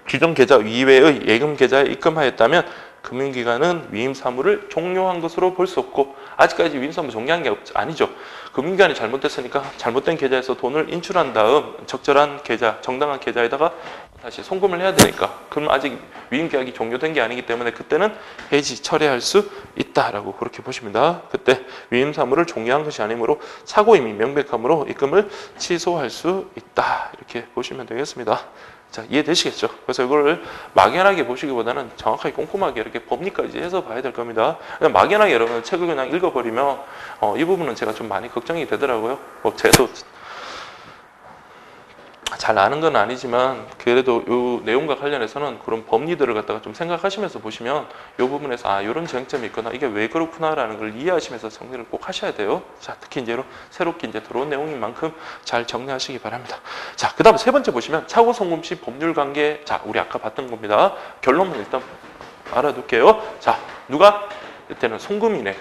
지정 계좌 이외의 예금 계좌에 입금하였다면 금융기관은 위임 사무를 종료한 것으로 볼 수 없고 아직까지 위임 사무 종료한 게 아니죠. 금융기관이 잘못됐으니까 잘못된 계좌에서 돈을 인출한 다음 적절한 계좌, 정당한 계좌에다가 다시 송금을 해야 되니까 그럼 아직 위임 계약이 종료된 게 아니기 때문에 그때는 해지 철회할 수 있다라고 그렇게 보십니다. 그때 위임 사무를 종료한 것이 아니므로 착오 이미 명백함으로 입금을 취소할 수 있다 이렇게 보시면 되겠습니다. 자, 이해되시겠죠? 그래서 이거를 막연하게 보시기보다는 정확하게 꼼꼼하게 이렇게 법리까지 해서 봐야 될 겁니다. 그냥 막연하게 여러분 책을 그냥 읽어버리면 이 부분은 제가 좀 많이 걱정이 되더라고요. 저도 잘 아는 건 아니지만 그래도 이 내용과 관련해서는 그런 법리들을 갖다가 좀 생각하시면서 보시면 이 부분에서 이런 쟁점이 있구나 이게 왜 그렇구나라는 걸 이해하시면서 정리를 꼭 하셔야 돼요. 자, 특히 이제 새롭게 이제 들어온 내용인 만큼 잘 정리하시기 바랍니다. 자, 그다음 세 번째 보시면 착오 송금 시 법률 관계. 자, 우리 아까 봤던 겁니다. 결론은 일단 알아둘게요. 자, 누가 이때는 송금인의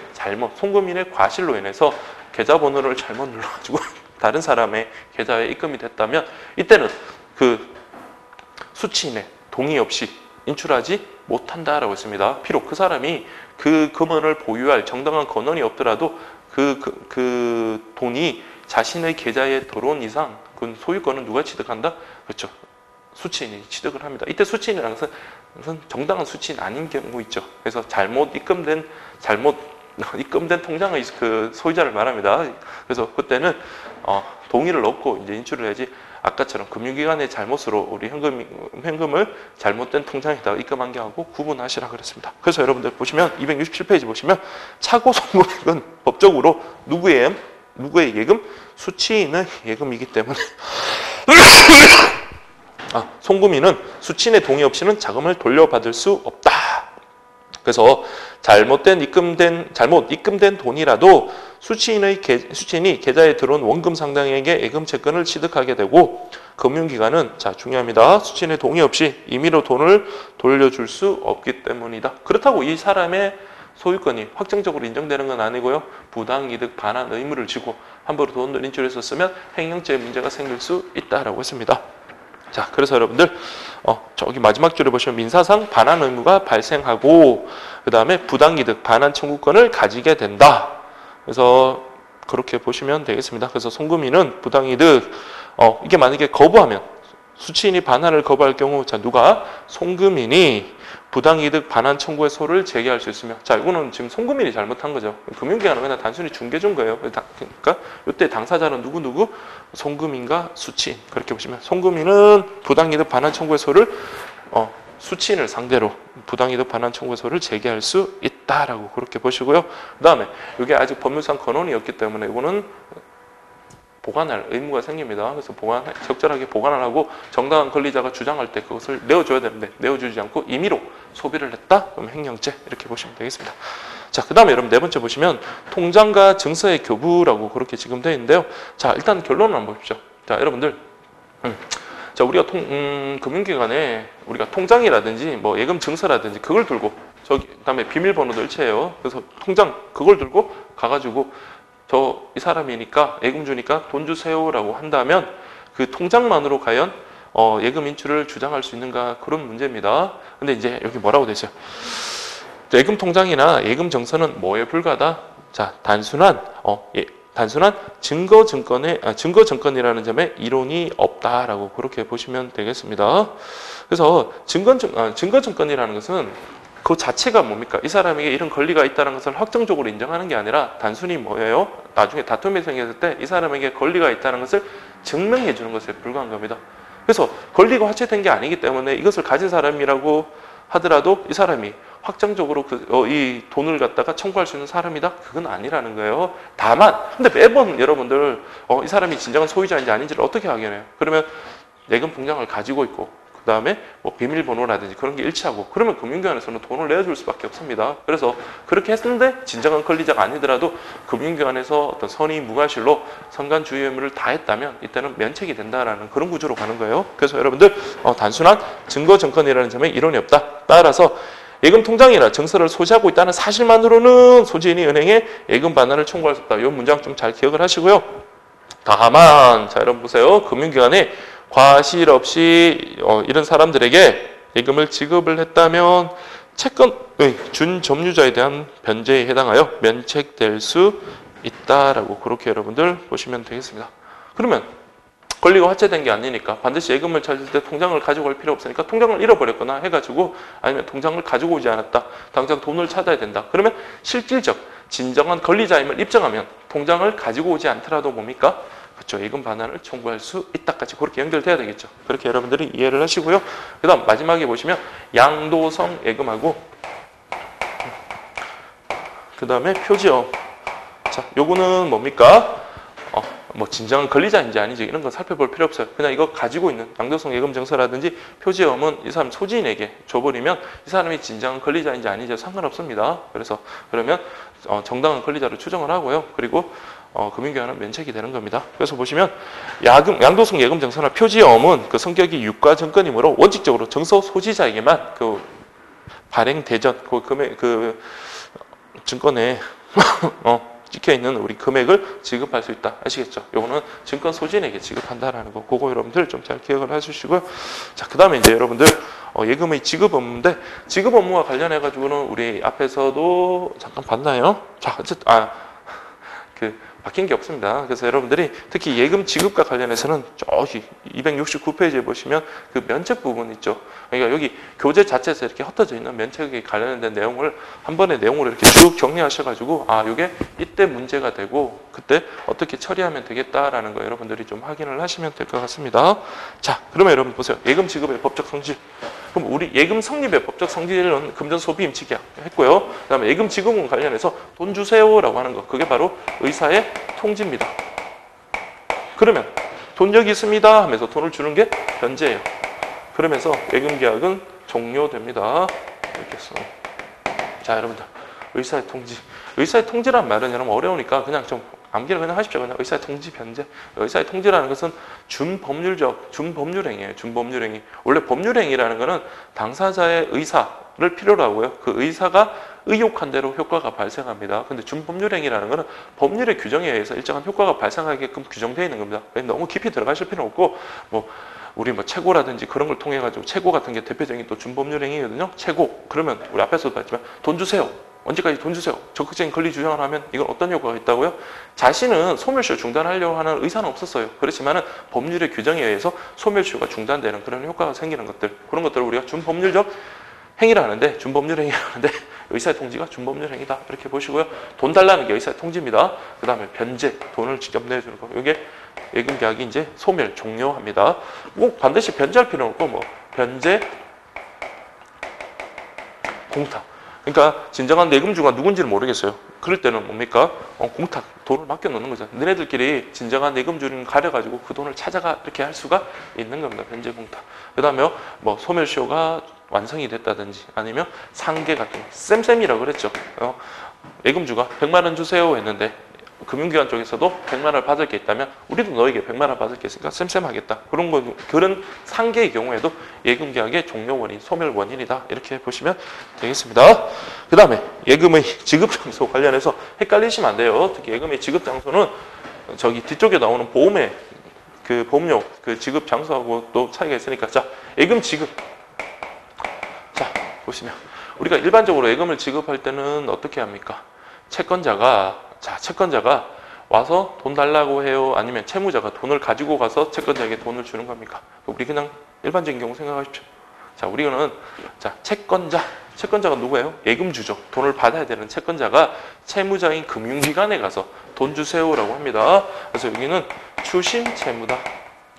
송금인의 과실로 인해서 계좌번호를 잘못 눌러가지고 다른 사람의 계좌에 입금이 됐다면 이때는 그 수취인의 동의 없이 인출하지 못한다라고 했습니다. 비록 그 사람이 그 금원을 보유할 정당한 권한이 없더라도 그 돈이 자신의 계좌에 들어온 이상 그 소유권은 누가 취득한다? 그렇죠. 수취인이 취득을 합니다. 이때 수취인이라는 것은 정당한 수취인 아닌 경우 있죠. 그래서 잘못 입금된 통장의 그 소유자를 말합니다. 그래서 그때는 동의를 얻고 이제 인출을 해야지 아까처럼 금융기관의 잘못으로 우리 현금을 잘못된 통장에다가 입금한 게 하고 구분하시라 그랬습니다. 그래서 여러분들 보시면 267페이지 보시면 착오 송금액은 법적으로 누구의 예금? 수취인의 예금이기 때문에 송금인은 수취인의 동의 없이는 자금을 돌려받을 수 없다. 그래서 잘못 입금된 돈이라도 수취인이 계좌에 들어온 원금 상당액의 예금 채권을 취득하게 되고 금융기관은 자 중요합니다. 수취인의 동의 없이 임의로 돈을 돌려줄 수 없기 때문이다. 그렇다고 이 사람의 소유권이 확정적으로 인정되는 건 아니고요. 부당이득 반환 의무를 지고 함부로 돈을 인출해서 쓰면 횡령죄 문제가 생길 수 있다라고 했습니다. 자, 그래서 여러분들 저기 마지막 줄에 보시면 민사상 반환 의무가 발생하고 그 다음에 부당이득 반환 청구권을 가지게 된다. 그래서 그렇게 보시면 되겠습니다. 그래서 송금인은 부당이득 이게 만약에 거부하면 수취인이 반환을 거부할 경우 자 누가 송금인이 부당이득 반환 청구의 소를 제기할 수 있으며 자 이거는 지금 송금인이 잘못한 거죠. 금융기관은 그냥 단순히 중개준 거예요. 그러니까 이때 당사자는 누구 송금인과 수취인 그렇게 보시면 송금인은 부당이득 반환 청구의 소를 수취인을 상대로 부당이득 반환 청구의 소를 제기할 수 있다라고 그렇게 보시고요. 그 다음에 이게 아직 법률상 권한이 없기 때문에 이거는 보관할 의무가 생깁니다. 그래서 적절하게 보관을 하고 정당한 권리자가 주장할 때 그것을 내어줘야 되는데 내어주지 않고 임의로 소비를 했다? 그럼 횡령죄 이렇게 보시면 되겠습니다. 자, 그 다음에 여러분 네 번째 보시면 통장과 증서의 교부라고 그렇게 지금 되어 있는데요. 자, 일단 결론을 한번 보십시오. 자, 여러분들 자 우리가 금융기관에 우리가 통장이라든지 뭐 예금 증서라든지 그걸 들고 그다음에 비밀번호도 일체예요. 그래서 통장 그걸 들고 가가지고 이 사람이니까 예금주니까 돈 주세요라고 한다면 그 통장만으로 과연 예금 인출을 주장할 수 있는가 그런 문제입니다. 근데 이제 여기 뭐라고 되죠? 예금 통장이나 예금 정서는 뭐에 불과하다? 자 단순한 증거 증권이라는 점에 이론이 없다라고 그렇게 보시면 되겠습니다. 그래서 증거 증권이라는 것은 그 자체가 뭡니까? 이 사람에게 이런 권리가 있다는 것을 확정적으로 인정하는 게 아니라 단순히 뭐예요? 나중에 다툼이 생겼을 때 이 사람에게 권리가 있다는 것을 증명해 주는 것에 불과한 겁니다. 그래서 권리가 화체된 게 아니기 때문에 이것을 가진 사람이라고 하더라도 이 사람이 확정적으로 이 돈을 갖다가 청구할 수 있는 사람이다? 그건 아니라는 거예요. 다만 근데 매번 여러분들 이 사람이 진정한 소유자인지 아닌지를 어떻게 확인해요? 그러면 예금 통장을 가지고 있고 그 다음에 뭐 비밀번호라든지 그런 게 일치하고 그러면 금융기관에서는 돈을 내어줄 수밖에 없습니다. 그래서 그렇게 했는데 진정한 권리자가 아니더라도 금융기관에서 어떤 선의 무과실로 선관주의 의무를 다했다면 이때는 면책이 된다라는 그런 구조로 가는 거예요. 그래서 여러분들 단순한 증거 증권이라는 점에 이론이 없다. 따라서 예금 통장이나 증서를 소지하고 있다는 사실만으로는 소지인이 은행에 예금 반환을 청구할 수 없다. 이 문장 좀 잘 기억을 하시고요. 다만 자 여러분 보세요. 금융기관에 과실 없이 이런 사람들에게 예금을 지급을 했다면 채권의 준점유자에 대한 변제에 해당하여 면책될 수 있다라고 그렇게 여러분들 보시면 되겠습니다. 그러면 권리가 화체된 게 아니니까 반드시 예금을 찾을 때 통장을 가지고 올 필요 없으니까 통장을 잃어버렸거나 해가지고 아니면 통장을 가지고 오지 않았다. 당장 돈을 찾아야 된다. 그러면 실질적 진정한 권리자임을 입증하면 통장을 가지고 오지 않더라도 뭡니까? 그렇죠. 예금 반환을 청구할 수 있다까지 그렇게 연결돼야 되겠죠. 그렇게 여러분들이 이해를 하시고요. 그 다음 마지막에 보시면 양도성 예금하고 그 다음에 표지업. 자, 요거는 뭡니까? 뭐 진정한 권리자인지 아닌지 이런 건 살펴볼 필요 없어요. 그냥 이거 가지고 있는 양도성 예금 증서라든지 표지업은 이 사람 소지인에게 줘버리면 이 사람이 진정한 권리자인지 아닌지 상관없습니다. 그래서 그러면 정당한 권리자로 추정을 하고요. 그리고 금융기관은 면책이 되는 겁니다. 그래서 보시면 양도성 예금 증서나 표지업은 그 성격이 유가 증권이므로 원칙적으로 증서 소지자에게만 그 발행 대전 그 증권에 찍혀 있는 우리 금액을 지급할 수 있다. 아시겠죠? 요거는 증권 소지인에게 지급한다라는 거. 그거 여러분들 좀 잘 기억을 해주시고요. 자, 그 다음에 이제 여러분들 예금의 지급 업무인데 지급 업무와 관련해 가지고는 우리 앞에서도 잠깐 봤나요? 자, 어쨌든 바뀐 게 없습니다. 그래서 여러분들이 특히 예금 지급과 관련해서는 저기 269페이지에 보시면 그 면책 부분 있죠. 그러니까 여기 교재 자체에서 이렇게 흩어져 있는 면책에 관련된 내용을 한 번에 내용으로 이렇게 쭉 정리하셔가지고 이게 이때 문제가 되고 그때 어떻게 처리하면 되겠다라는 거 여러분들이 좀 확인을 하시면 될 것 같습니다. 자, 그러면 여러분 보세요. 예금 지급의 법적 성질. 그럼 우리 예금 성립의 법적 성질은 금전 소비 임치 계약 했고요. 그다음에 예금 지급과 관련해서 돈 주세요라고 하는 거. 그게 바로 의사의 통지입니다. 그러면 돈 여기 있습니다 하면서 돈을 주는 게 변제예요. 그러면서 예금 계약은 종료됩니다. 이렇게 써. 자, 여러분들 의사의 통지. 의사의 통지란 말은 여러분 어려우니까 그냥 좀 암기를 그냥 하십시오. 그냥 의사의 통지 변제. 의사의 통지라는 것은 준법률행위예요. 준법률행위. 원래 법률행위라는 것은 당사자의 의사를 필요로 하고요. 그 의사가 의혹한 대로 효과가 발생합니다. 근데 준법률행위라는 것은 법률의 규정에 의해서 일정한 효과가 발생하게끔 규정되어 있는 겁니다. 너무 깊이 들어가실 필요는 없고, 우리 채고라든지 그런 걸 통해 가지고 채고 같은 게 대표적인 또 준법률행위거든요. 채고. 그러면 우리 앞에서도 봤지만 돈 주세요. 언제까지 돈 주세요. 적극적인 권리 주장을 하면 이건 어떤 효과가 있다고요? 자신은 소멸시효 중단하려고 하는 의사는 없었어요. 그렇지만은 법률의 규정에 의해서 소멸시효가 중단되는 그런 효과가 생기는 것들, 그런 것들을 우리가 준법률적 행위를 하는데, 준법률 행위를 하는데 의사의 통지가 준법률 행위다 이렇게 보시고요. 돈 달라는 게 의사의 통지입니다. 그 다음에 변제, 돈을 직접 내주는 거, 이게 예금 계약이 이제 소멸 종료합니다. 꼭 반드시 변제할 필요는 없고 변제, 공탁. 그러니까 진정한 예금주가 누군지를 모르겠어요. 그럴 때는 뭡니까? 공탁, 돈을 맡겨놓는 거죠. 너네들끼리 진정한 예금주를 가려가지고 그 돈을 찾아가 이렇게 할 수가 있는 겁니다. 변제 공탁. 그 다음에 소멸시효가 완성이 됐다든지 아니면 상계 같은 거. 쌤쌤이라고 그랬죠. 예금주가 100만 원 주세요 했는데 금융기관 쪽에서도 100만 원을 받을 게 있다면 우리도 너에게 100만 원 받을 게 있으니까 쌤쌤 하겠다. 그런 상계의 경우에도 예금계약의 종료 원인, 소멸 원인이다. 이렇게 보시면 되겠습니다. 그 다음에 예금의 지급장소 관련해서 헷갈리시면 안 돼요. 특히 예금의 지급장소는 저기 뒤쪽에 나오는 보험의 그 보험료, 그 지급장소하고 또 차이가 있으니까. 자, 예금 지급. 자, 보시면 우리가 일반적으로 예금을 지급할 때는 어떻게 합니까? 채권자가 와서 돈 달라고 해요? 아니면 채무자가 돈을 가지고 가서 채권자에게 돈을 주는 겁니까? 우리 그냥 일반적인 경우 생각하십시오. 자, 우리는 채권자가 누구예요? 예금주죠. 돈을 받아야 되는 채권자가 채무자인 금융기관에 가서 돈 주세요라고 합니다. 그래서 여기는 주심 채무다.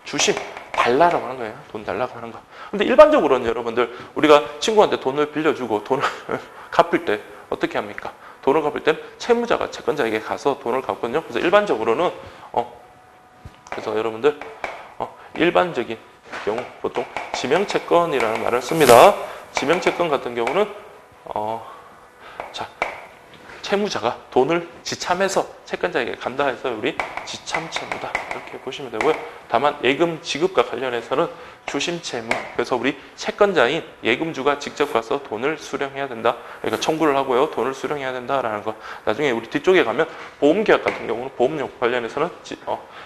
주심. 달라고 하는 거예요. 돈 달라고 하는 거. 근데 일반적으로는 여러분들 우리가 친구한테 돈을 빌려주고 돈을 갚을 때 어떻게 합니까? 돈을 갚을 땐 채무자가 채권자에게 가서 돈을 갚거든요. 그래서 일반적으로는 그래서 여러분들 일반적인 경우 보통 지명채권이라는 말을 씁니다. 지명채권 같은 경우는 채무자가 돈을 지참해서 채권자에게 간다 해서 우리 지참채무다 이렇게 보시면 되고요. 다만 예금 지급과 관련해서는 주심채무, 그래서 우리 채권자인 예금주가 직접 가서 돈을 수령해야 된다. 그러니까 청구를 하고요. 돈을 수령해야 된다라는 거. 나중에 우리 뒤쪽에 가면 보험계약 같은 경우는 보험료 관련해서는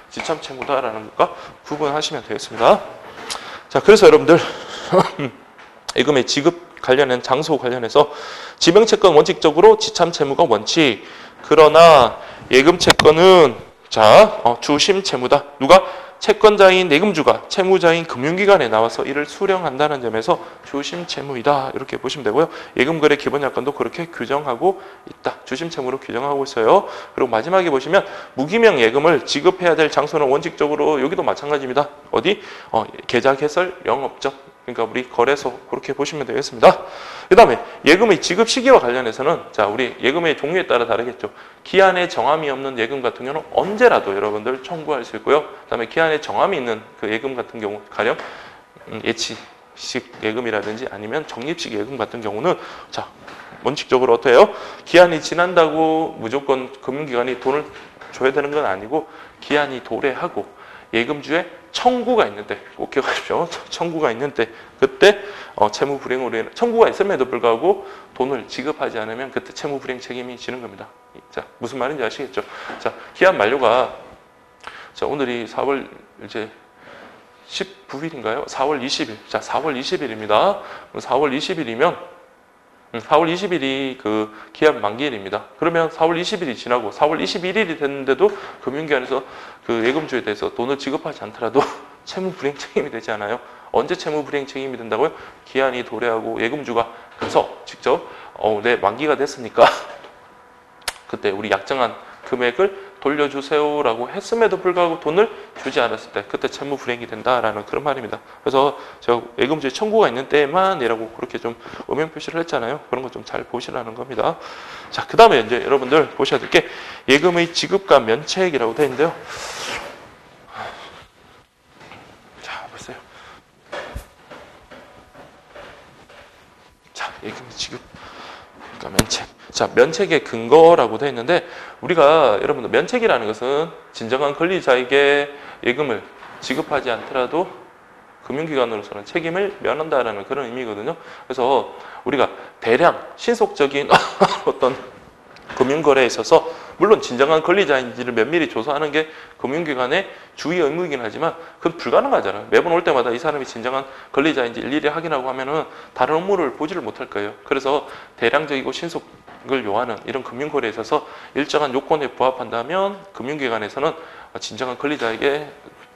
지참채무다라는 것과 구분하시면 되겠습니다. 자, 그래서 여러분들 예금의 지급 관련한 장소 관련해서 지명채권 원칙적으로 지참채무가 원칙. 그러나 예금채권은 주심채무다. 누가? 채권자인 예금주가 채무자인 금융기관에 나와서 이를 수령한다는 점에서 주심채무이다. 이렇게 보시면 되고요. 예금거래 기본약관도 그렇게 규정하고 있다. 주심채무로 규정하고 있어요. 그리고 마지막에 보시면 무기명 예금을 지급해야 될 장소는 원칙적으로 여기도 마찬가지입니다. 어디? 계좌 개설 영업적. 그러니까 우리 거래소 그렇게 보시면 되겠습니다. 그 다음에 예금의 지급 시기와 관련해서는 우리 예금의 종류에 따라 다르겠죠. 기한에 정함이 없는 예금 같은 경우는 언제라도 여러분들 청구할 수 있고요. 그 다음에 기한에 정함이 있는 그 예금 같은 경우 가령 예치식 예금이라든지 아니면 적립식 예금 같은 경우는 원칙적으로 어때요? 기한이 지난다고 무조건 금융기관이 돈을 줘야 되는 건 아니고 기한이 도래하고 예금주에 청구가 있는데 꼭 기억하십시오. 청구가 있는데 그때 채무 불이행으로 인해 청구가 있음에도 불구하고 돈을 지급하지 않으면 그때 채무 불이행 책임이 지는 겁니다. 자, 무슨 말인지 아시겠죠? 자, 기한 만료가 오늘이 4월 이제 19일인가요? 4월 20일. 자, 4월 20일입니다. 4월 20일이면 4월 20일이 그 기한 만기일입니다. 그러면 4월 20일이 지나고 4월 21일이 됐는데도 금융기관에서 그 예금주에 대해서 돈을 지급하지 않더라도 채무 불이행 책임이 되지 않아요? 언제 채무 불이행 책임이 된다고요? 기한이 도래하고 예금주가 가서 직접 내 만기가 됐으니까 그때 우리 약정한 금액을 돌려주세요라고 했음에도 불구하고 돈을 주지 않았을 때 그때 채무 불이행이 된다라는 그런 말입니다. 그래서 제가 예금주에 청구가 있는 때만이라고 그렇게 좀 음영 표시를 했잖아요. 그런 거 좀 잘 보시라는 겁니다. 자, 그 다음에 이제 여러분들 보셔야 될 게 예금의 지급과 면책이라고 되어 있는데요. 자, 보세요. 자, 예금의 지급. 또 면책. 자, 면책의 근거라고 되어 있는데 우리가 여러분들 면책이라는 것은 진정한 권리자에게 예금을 지급하지 않더라도 금융기관으로서는 책임을 면한다라는 그런 의미거든요. 그래서 우리가 대량 신속적인 어떤 금융거래에 있어서 물론 진정한 권리자인지를 면밀히 조사하는 게 금융기관의 주의 의무이긴 하지만 그건 불가능하잖아요. 매번 올 때마다 이 사람이 진정한 권리자인지 일일이 확인하고 하면은 다른 업무를 보지를 못할 거예요. 그래서 대량적이고 신속을 요하는 이런 금융거래에 있어서 일정한 요건에 부합한다면 금융기관에서는 진정한 권리자에게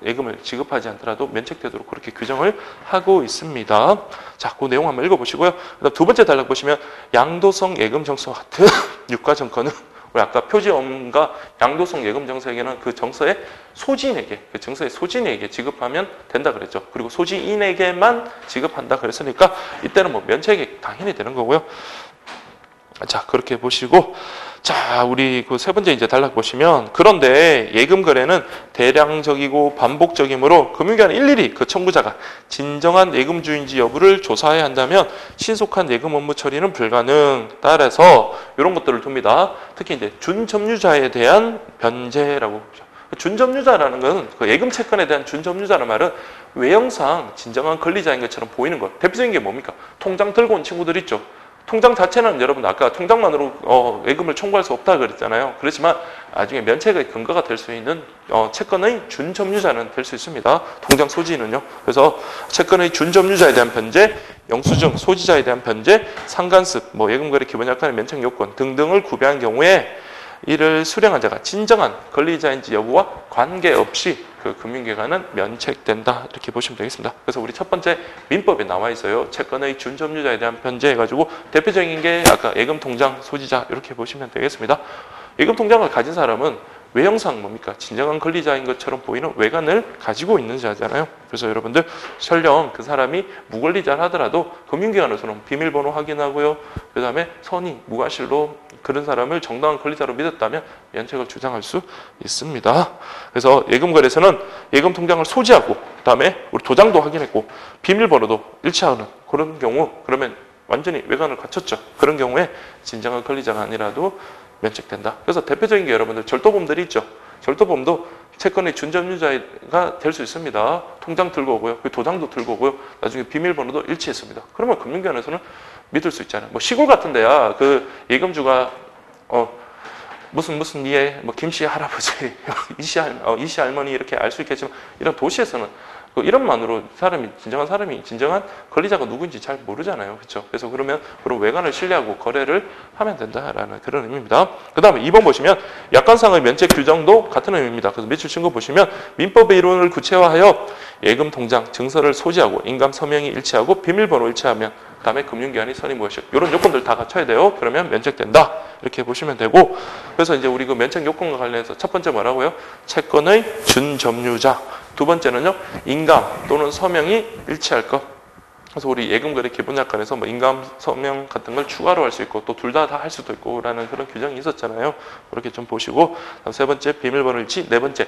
예금을 지급하지 않더라도 면책되도록 그렇게 규정을 하고 있습니다. 자, 그 내용 한번 읽어보시고요. 그다음 두 번째 단락 보시면 양도성 예금 정서 같은 유가 정권은 우리 아까 표지엄과 양도성 예금 정서에게는 그 정서의 소지인에게, 그 정서의 소지인에게 지급하면 된다 그랬죠. 그리고 소지인에게만 지급한다 그랬으니까 이때는 뭐 면책이 당연히 되는 거고요. 자, 그렇게 보시고, 자, 우리 그 세 번째 이제 단락 보시면, 그런데 예금 거래는 대량적이고 반복적이므로 금융기관 일일이 그 청구자가 진정한 예금주인지 여부를 조사해야 한다면 신속한 예금 업무 처리는 불가능. 따라서 이런 것들을 둡니다. 특히 이제 준점유자에 대한 변제라고 보죠. 준점유자라는 것은 그 예금 채권에 대한 준점유자라는 말은 외형상 진정한 권리자인 것처럼 보이는 것. 대표적인 게 뭡니까? 통장 들고 온 친구들 있죠. 통장 자체는 여러분 아까 통장만으로 예금을 청구할 수 없다 그랬잖아요. 그렇지만 나중에 면책의 근거가 될 수 있는 채권의 준점유자는 될 수 있습니다. 통장 소지는요. 그래서 채권의 준점유자에 대한 변제, 영수증, 소지자에 대한 변제, 상간습, 뭐 예금거래 기본약관의 면책 요건 등등을 구비한 경우에 이를 수령한 자가 진정한 권리자인지 여부와 관계없이 그 금융기관은 면책된다 이렇게 보시면 되겠습니다. 그래서 우리 첫 번째 민법에 나와 있어요. 채권의 준점유자에 대한 변제 해가지고 대표적인 게 아까 예금통장 소지자 이렇게 보시면 되겠습니다. 예금통장을 가진 사람은 외형상 뭡니까? 진정한 권리자인 것처럼 보이는 외관을 가지고 있는 자잖아요. 그래서 여러분들 설령 그 사람이 무권리자를 하더라도 금융기관에서는 비밀번호 확인하고요. 그 다음에 선의, 무과실로 그런 사람을 정당한 권리자로 믿었다면 면책을 주장할 수 있습니다. 그래서 예금거래에서는 예금통장을 소지하고 그 다음에 우리 도장도 확인했고 비밀번호도 일치하는 그런 경우 그러면 완전히 외관을 갖췄죠. 그런 경우에 진정한 권리자가 아니라도 면책된다. 그래서 대표적인 게 여러분들 절도범들이 있죠. 절도범도 채권의 준점유자가 될 수 있습니다. 통장 들고 오고요. 도장도 들고 오고요. 나중에 비밀번호도 일치했습니다. 그러면 금융기관에서는 믿을 수 있잖아요. 뭐 시골 같은 데야 그 예금주가 무슨 이에 뭐 김씨 할아버지, 이씨 할머니 이렇게 알 수 있겠지만 이런 도시에서는 이런만으로 진정한 권리자가 누구인지 잘 모르잖아요. 그렇죠? 그래서 그러면 그런 외관을 신뢰하고 거래를 하면 된다라는 그런 의미입니다. 그 다음에 2번 보시면 약관상의 면책 규정도 같은 의미입니다. 그래서 매출 증거 보시면 민법의 이론을 구체화하여 예금 통장 증서를 소지하고 인감 서명이 일치하고 비밀번호 일치하면 그 다음에 금융기관이 선의 무엇이요. 이런 요건들 다 갖춰야 돼요. 그러면 면책된다. 이렇게 보시면 되고 그래서 이제 우리 그 면책 요건과 관련해서 첫 번째 뭐라고요? 채권의 준점유자. 두 번째는요, 인감 또는 서명이 일치할 것. 그래서 우리 예금거래 기본약관에서 뭐 인감, 서명 같은 걸 추가로 할 수 있고 또 둘 다 할 수도 있고라는 그런 규정이 있었잖아요. 그렇게 좀 보시고 세 번째 비밀번호 일치, 네 번째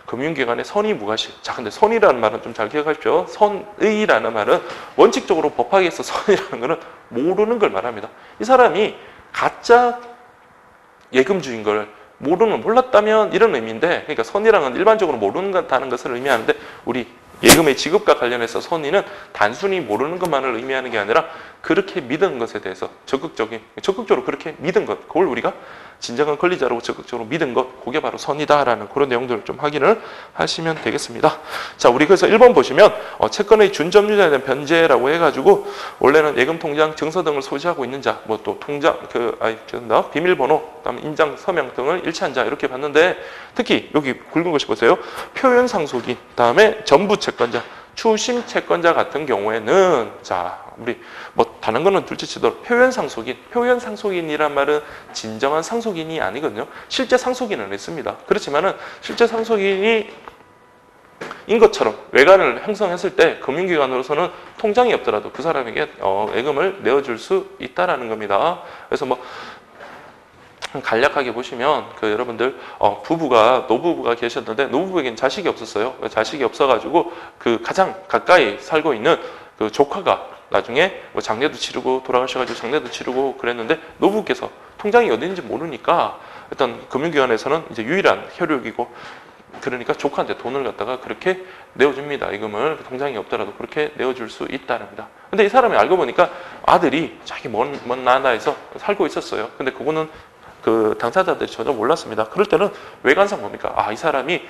금융기관의 선의 무과실. 자, 근데 선의라는 말은 좀 잘 기억하십시오. 선의라는 말은 원칙적으로 법학에서 선의라는 거는 모르는 걸 말합니다. 이 사람이 가짜 예금주인 걸 몰랐다면 이런 의미인데, 그러니까 선의랑은 일반적으로 모르는다는 것을 의미하는데 우리 예금의 지급과 관련해서 선의는 단순히 모르는 것만을 의미하는 게 아니라 그렇게 믿은 것에 대해서 적극적으로 그렇게 믿은 것, 그걸 우리가 진정한 권리자로 적극적으로 믿은 것, 그게 바로 선이다라는 그런 내용들을 좀 확인을 하시면 되겠습니다. 자, 우리 그래서 1번 보시면 채권의 준점유자에 대한 변제라고 해가지고 원래는 예금통장 증서 등을 소지하고 있는 자, 뭐 또 통장 비밀번호, 그다음에 인장, 서명 등을 일치한 자 이렇게 봤는데 특히 여기 굵은 것이 보세요. 표현 상속인, 다음에 전부 채권자, 추심 채권자 같은 경우에는 자, 우리 뭐 다른 거는 둘째치더라도 표현 상속인이란 말은 진정한 상속인이 아니거든요. 실제 상속인은 있습니다. 그렇지만은 실제 상속인이 인 것처럼 외관을 형성했을 때 금융기관으로서는 통장이 없더라도 그 사람에게 예금을 내어줄 수 있다라는 겁니다. 그래서 뭐 간략하게 보시면 여러분들 노부부가 계셨는데 노부부에겐 자식이 없었어요. 자식이 없어가지고 그 가장 가까이 살고 있는 그 조카가 나중에 뭐 장례도 치르고 돌아가셔가지고 장례도 치르고 그랬는데 노부부께서 통장이 어딘지 모르니까 일단 금융기관에서는 이제 유일한 혈육이고 그러니까 조카한테 돈을 갖다가 그렇게 내어줍니다. 이금을 통장이 없더라도 그렇게 내어줄 수 있다는 겁니다. 근데 이 사람이 알고 보니까 아들이 자기 먼 나라에서 살고 있었어요. 근데 그거는 그 당사자들이 전혀 몰랐습니다. 그럴 때는 외관상 뭡니까? 아, 이 사람이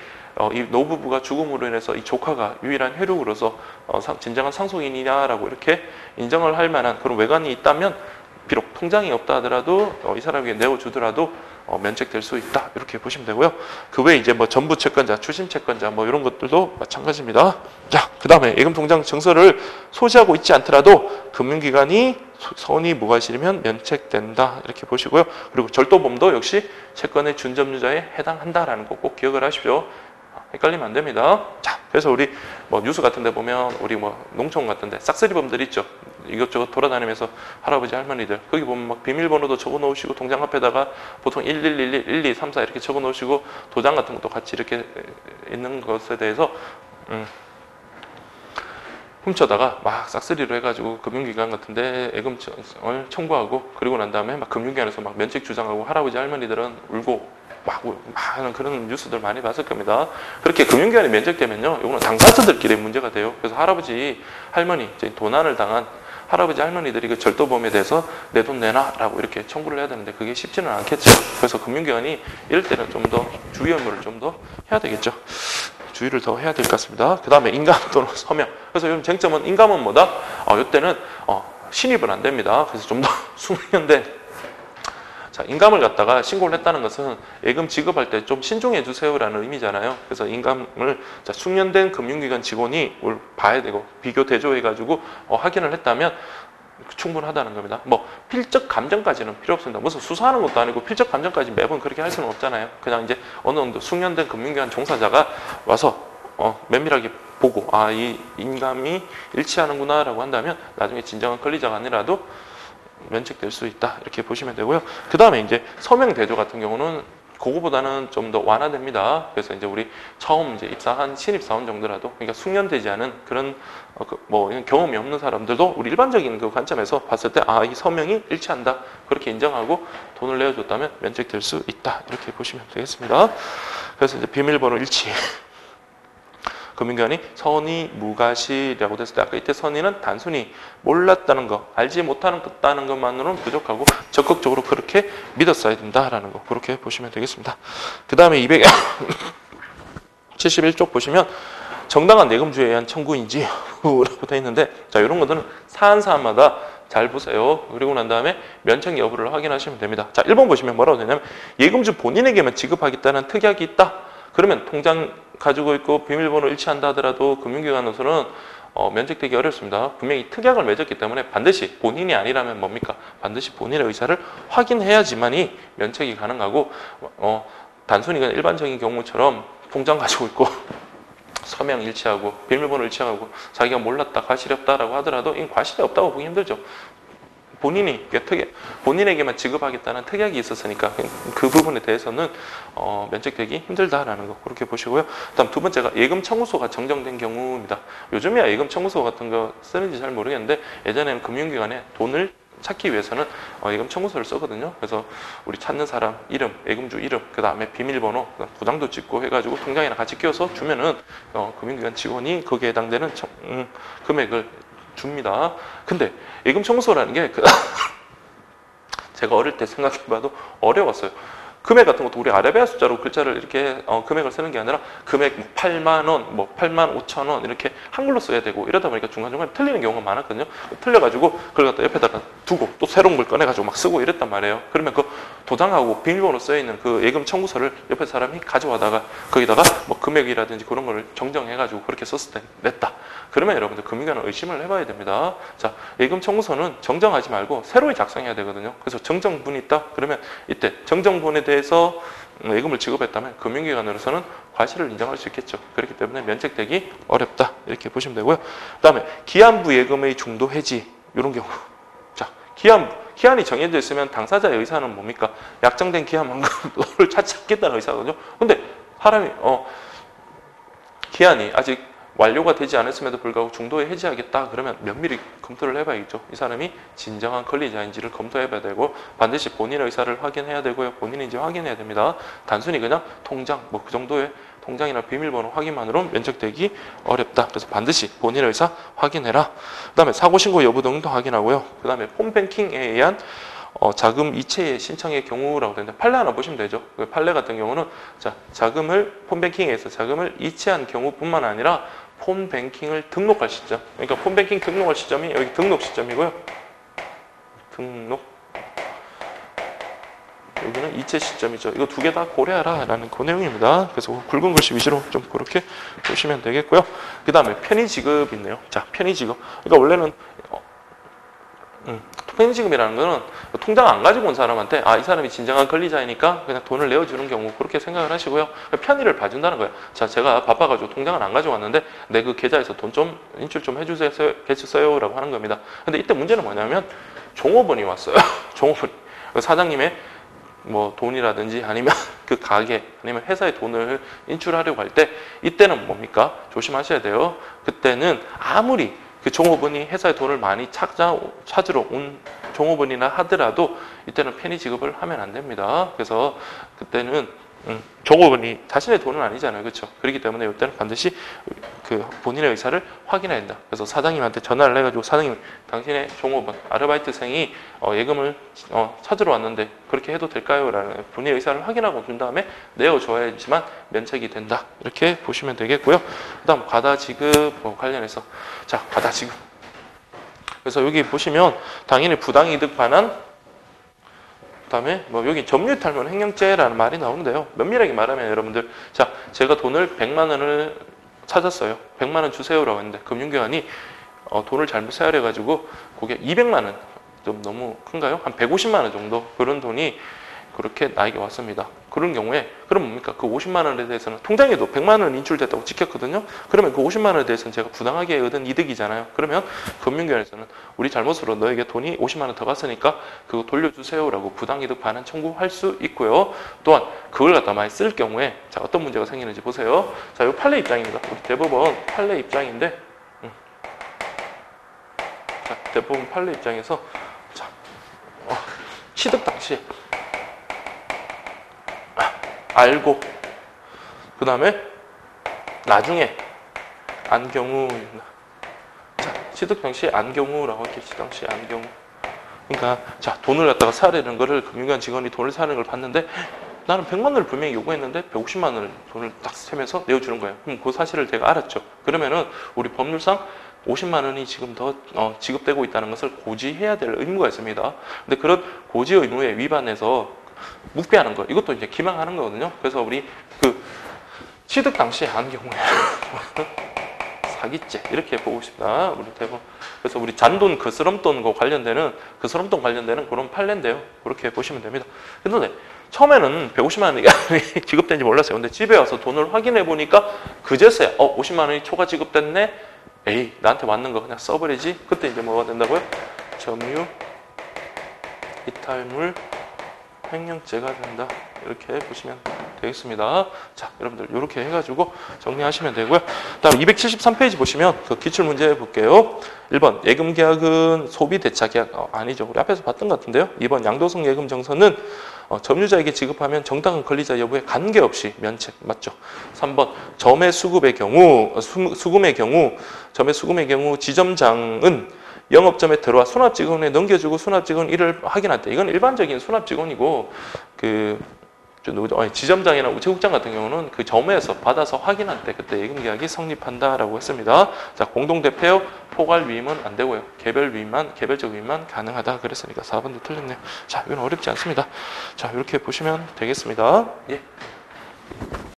이 노부부가 죽음으로 인해서 이 조카가 유일한 혈육으로서 진정한 상속인이냐라고 이렇게 인정을 할 만한 그런 외관이 있다면 비록 통장이 없다 하더라도 이 사람에게 내어주더라도 면책될 수 있다 이렇게 보시면 되고요. 그 외에 이제 뭐 전부 채권자, 추심 채권자 뭐 이런 것들도 마찬가지입니다. 자, 그 다음에 예금 통장 증서를 소지하고 있지 않더라도 금융기관이 선의 무과실이면 면책된다 이렇게 보시고요. 그리고 절도범도 역시 채권의 준점유자에 해당한다라는 거 꼭 기억을 하십시오. 헷갈리면 안 됩니다. 자, 그래서 우리 뭐 뉴스 같은 데 보면 우리 뭐 농촌 같은 데 싹쓸이범들 있죠. 이것저것 돌아다니면서 할아버지 할머니들 거기 보면 막 비밀번호도 적어 놓으시고 통장 앞에다가 보통 1111, 1234 이렇게 적어 놓으시고 도장 같은 것도 같이 이렇게 있는 것에 대해서 훔쳐다가 막 싹쓸이로 해가지고 금융기관 같은데 예금을 청구하고 그리고 난 다음에 막 금융기관에서 막 면책 주장하고 할아버지 할머니들은 울고 막 하는 그런 뉴스들 많이 봤을 겁니다. 그렇게 금융기관이 면책되면요, 이거는 당사자들끼리 문제가 돼요. 그래서 할아버지 할머니 도난을 당한 할아버지 할머니들이 그 절도범에 대해서 내 돈 내놔라고 이렇게 청구를 해야 되는데 그게 쉽지는 않겠죠. 그래서 금융기관이 이럴 때는 좀 더 주의 업무를 좀 더 해야 되겠죠. 주의를 더 해야 될 것 같습니다. 그 다음에 인감 또는 서명. 그래서 요즘 쟁점은 인감은 뭐다? 이때는 신입은 안 됩니다. 그래서 좀 더 숙련된 자, 인감을 갖다가 신고를 했다는 것은 예금 지급할 때 좀 신중해 주세요라는 의미잖아요. 그래서 인감을 숙련된 금융기관 직원이 봐야 되고 비교 대조해가지고 확인을 했다면 충분하다는 겁니다. 뭐 필적 감정까지는 필요 없습니다. 무슨 수사하는 것도 아니고 필적 감정까지 매번 그렇게 할 수는 없잖아요. 그냥 이제 어느 정도 숙련된 금융기관 종사자가 와서 면밀하게 보고 이 인감이 일치하는구나라고 한다면 나중에 진정한 권리자가 아니라도 면책될 수 있다 이렇게 보시면 되고요. 그 다음에 이제 서명 대조 같은 경우는 그거보다는 좀 더 완화됩니다. 그래서 이제 우리 처음 이제 입사한 신입 사원 정도라도 그러니까 숙련되지 않은 그런 뭐 경험이 없는 사람들도 우리 일반적인 그 관점에서 봤을 때 이 서명이 일치한다 그렇게 인정하고 돈을 내어줬다면 면책될 수 있다 이렇게 보시면 되겠습니다. 그래서 이제 비밀번호 일치. 금융기관이 선의 무과실이라고 됐을 때 아까 이때 선의는 단순히 몰랐다는 거, 알지 못하는 것만으로는 부족하고 적극적으로 그렇게 믿었어야 된다라는 거 그렇게 보시면 되겠습니다. 그 다음에 271쪽 보시면 정당한 예금주에 의한 청구인지 라고 되어 있는데 자 이런 것들은 사안사안마다 잘 보세요. 그리고 난 다음에 면책 여부를 확인하시면 됩니다. 자 1번 보시면 뭐라고 되냐면 예금주 본인에게만 지급하겠다는 특약이 있다. 그러면 통장 가지고 있고 비밀번호 일치한다 하더라도 금융기관으로서는 면책되기 어렵습니다. 분명히 특약을 맺었기 때문에 반드시 본인이 아니라면 뭡니까? 반드시 본인의 의사를 확인해야지만이 면책이 가능하고 단순히 그냥 일반적인 경우처럼 통장 가지고 있고 서명 일치하고 비밀번호 일치하고 자기가 몰랐다 과실이 없다라고 하더라도 이 과실이 없다고 보기 힘들죠. 본인에게만 지급하겠다는 특약이 있었으니까 그 부분에 대해서는 면책되기 힘들다라는 거 그렇게 보시고요. 다음 두 번째가 예금 청구소가 정정된 경우입니다. 요즘이야 예금 청구소 같은 거 쓰는지 잘 모르겠는데 예전에는 금융기관에 돈을 찾기 위해서는 예금 청구서를 쓰거든요. 그래서 우리 찾는 사람 이름, 예금주 이름, 그 다음에 비밀번호, 도장도 찍고 해가지고 통장이랑 같이 끼워서 주면은 금융기관 직원이 거기에 해당되는 금액을 줍니다. 근데 예금 청구서라는 게 제가 어릴 때 생각해봐도 어려웠어요. 금액 같은 것도 우리 아라비아 숫자로 글자를 이렇게 금액을 쓰는 게 아니라 금액 8만 원, 뭐 8만 5천 원 이렇게 한글로 써야 되고 이러다 보니까 중간중간에 틀리는 경우가 많았거든요. 틀려가지고 그걸 갖다 옆에다가 두고 또 새로운 걸 꺼내가지고 막 쓰고 이랬단 말이에요. 그러면 그 도장하고 비밀번호 써있는 그 예금 청구서를 옆에 사람이 가져와다가 거기다가 뭐 금액이라든지 그런 거를 정정해가지고 그렇게 썼을 때 냈다. 그러면 여러분들 금융기관은 의심을 해봐야 됩니다. 자, 예금 청구서는 정정하지 말고 새로 작성해야 되거든요. 그래서 정정분이 있다. 그러면 이때 정정분에 대해서 예금을 지급했다면 금융기관으로서는 과실을 인정할 수 있겠죠. 그렇기 때문에 면책되기 어렵다. 이렇게 보시면 되고요. 그 다음에 기한부 예금의 중도 해지 이런 경우. 자, 기한이 정해져 있으면 당사자의 의사는 뭡니까? 약정된 기한만큼을 찾겠다는 의사거든요. 근데 사람이 기한이 아직 완료가 되지 않았음에도 불구하고 중도에 해지하겠다 그러면 면밀히 검토를 해봐야겠죠. 이 사람이 진정한 권리자인지를 검토해봐야 되고 반드시 본인의 의사를 확인해야 되고요. 본인인지 확인해야 됩니다. 단순히 그냥 통장 뭐 그 정도의 통장이나 비밀번호 확인만으로 면책되기 어렵다. 그래서 반드시 본인의 의사 확인해라. 그 다음에 사고신고 여부 등도 확인하고요. 그 다음에 폰뱅킹에 의한 자금 이체 신청의 경우라고 되는데 판례 하나 보시면 되죠. 그 판례 같은 경우는 자, 자금을 폰뱅킹에서 자금을 이체한 경우뿐만 아니라 폰뱅킹을 등록할 시점. 그러니까 폰뱅킹 등록할 시점이 여기 등록 시점이고요. 등록. 여기는 이체 시점이죠. 이거 두 개 다 고려하라라는 그 내용입니다. 그래서 굵은 글씨 위주로 좀 그렇게 보시면 되겠고요. 그 다음에 편의지급 있네요. 자, 편의지급. 그러니까 원래는 편의지급이라는 거는 통장 안 가지고 온 사람한테 이 사람이 진정한 권리자이니까 그냥 돈을 내어주는 경우 그렇게 생각을 하시고요. 편의를 봐준다는 거예요. 자, 제가 바빠가지고 통장을 안 가지고 왔는데 내 그 계좌에서 돈 좀 인출 좀 해주세요 라고 하는 겁니다. 근데 이때 문제는 뭐냐면 종업원이 왔어요. 종업원. 사장님의 뭐 돈이라든지 아니면 그 가게 아니면 회사에 돈을 인출하려고 할 때 이때는 뭡니까? 조심하셔야 돼요. 그때는 아무리 그 종업원이 회사에 돈을 많이 찾으러 온 종업원이나 하더라도 이때는 편의 지급을 하면 안 됩니다. 그래서 그때는 종업원이 자신의 돈은 아니잖아요. 그렇죠? 그렇기 때문에 이때는 반드시 그 본인의 의사를 확인해야 된다. 그래서 사장님한테 전화를 해가지고 사장님, 당신의 종업원, 아르바이트생이 예금을 찾으러 왔는데 그렇게 해도 될까요? 라는 본인의 의사를 확인하고 준 다음에 내어줘야지만 면책이 된다. 이렇게 보시면 되겠고요. 그 다음 과다지급 관련해서 자, 과다지급. 그래서 여기 보시면 당연히 부당이득 반환 그다음에 뭐 여기 점유탈문 횡령죄라는 말이 나오는데요. 면밀하게 말하면 여러분들 자, 제가 돈을 100만 원을 찾았어요. 100만 원 주세요라고 했는데 금융기관이 돈을 잘못 세활해 가지고 그게 200만 원 좀 너무 큰가요? 한 150만 원 정도 그런 돈이 그렇게 나에게 왔습니다. 그런 경우에 그럼 뭡니까? 그 50만 원에 대해서는 통장에도 100만 원 인출됐다고 찍혔거든요. 그러면 그 50만 원에 대해서는 제가 부당하게 얻은 이득이잖아요. 그러면 금융기관에서는 우리 잘못으로 너에게 돈이 50만 원 더 갔으니까 그거 돌려주세요라고 부당이득 반환 청구할 수 있고요. 또한 그걸 갖다 많이 쓸 경우에 자, 어떤 문제가 생기는지 보세요. 자, 이 판례 입장입니다. 우리 대법원 판례 입장인데 자, 대법원 판례 입장에서 자, 취득 당시에 알고 그 다음에 나중에 안 경우입니다. 자, 취득 당시 안 경우라고 할게요. 취득 당시 안 경우. 그러니까 자, 돈을 갖다가 사려는 거를 금융기관 직원이 돈을 사는 걸 봤는데 나는 100만 원을 분명히 요구했는데 150만 원을 돈을 딱 세면서 내어주는 거예요. 그럼 그 사실을 제가 알았죠. 그러면은 우리 법률상 50만 원이 지금 더 지급되고 있다는 것을 고지해야 될 의무가 있습니다. 근데 그런 고지 의무에 위반해서 묵비하는 거 이것도 이제 기망하는 거거든요. 그래서 우리 그 취득 당시에 한 경우에 사기죄 이렇게 보고 싶다. 우리 대법. 그래서 우리 잔돈 거스름돈과 관련되는 거스름돈 관련되는 그런 판례인데요. 그렇게 보시면 됩니다. 근데 처음에는 150만 원이 지급된지 몰랐어요. 근데 집에 와서 돈을 확인해 보니까 그제서야 50만 원이 초과 지급됐네. 에이, 나한테 맞는 거 그냥 써버리지. 그때 이제 뭐가 된다고요? 점유 이탈물 횡령죄가 된다. 이렇게 보시면 되겠습니다. 자, 여러분들 이렇게 해가지고 정리하시면 되고요. 다음 273페이지 보시면 그 기출문제 볼게요. 1번 예금계약은 소비대차계약 아니죠. 우리 앞에서 봤던 것 같은데요. 2번 양도성 예금정서는 점유자에게 지급하면 정당한 권리자 여부에 관계없이 면책 맞죠. 3번 점의 수금의 경우 지점장은 영업점에 들어와 수납직원에 넘겨주고 수납직원 일을 확인할 때 이건 일반적인 수납직원이고 지점장이나 우체국장 같은 경우는 그 점에서 받아서 확인할 때 그때 예금계약이 성립한다라고 했습니다. 자, 공동대표 포괄 위임은 안 되고요. 개별적 위임만 가능하다 그랬으니까 4번도 틀렸네요. 자, 이건 어렵지 않습니다. 자, 이렇게 보시면 되겠습니다. 예.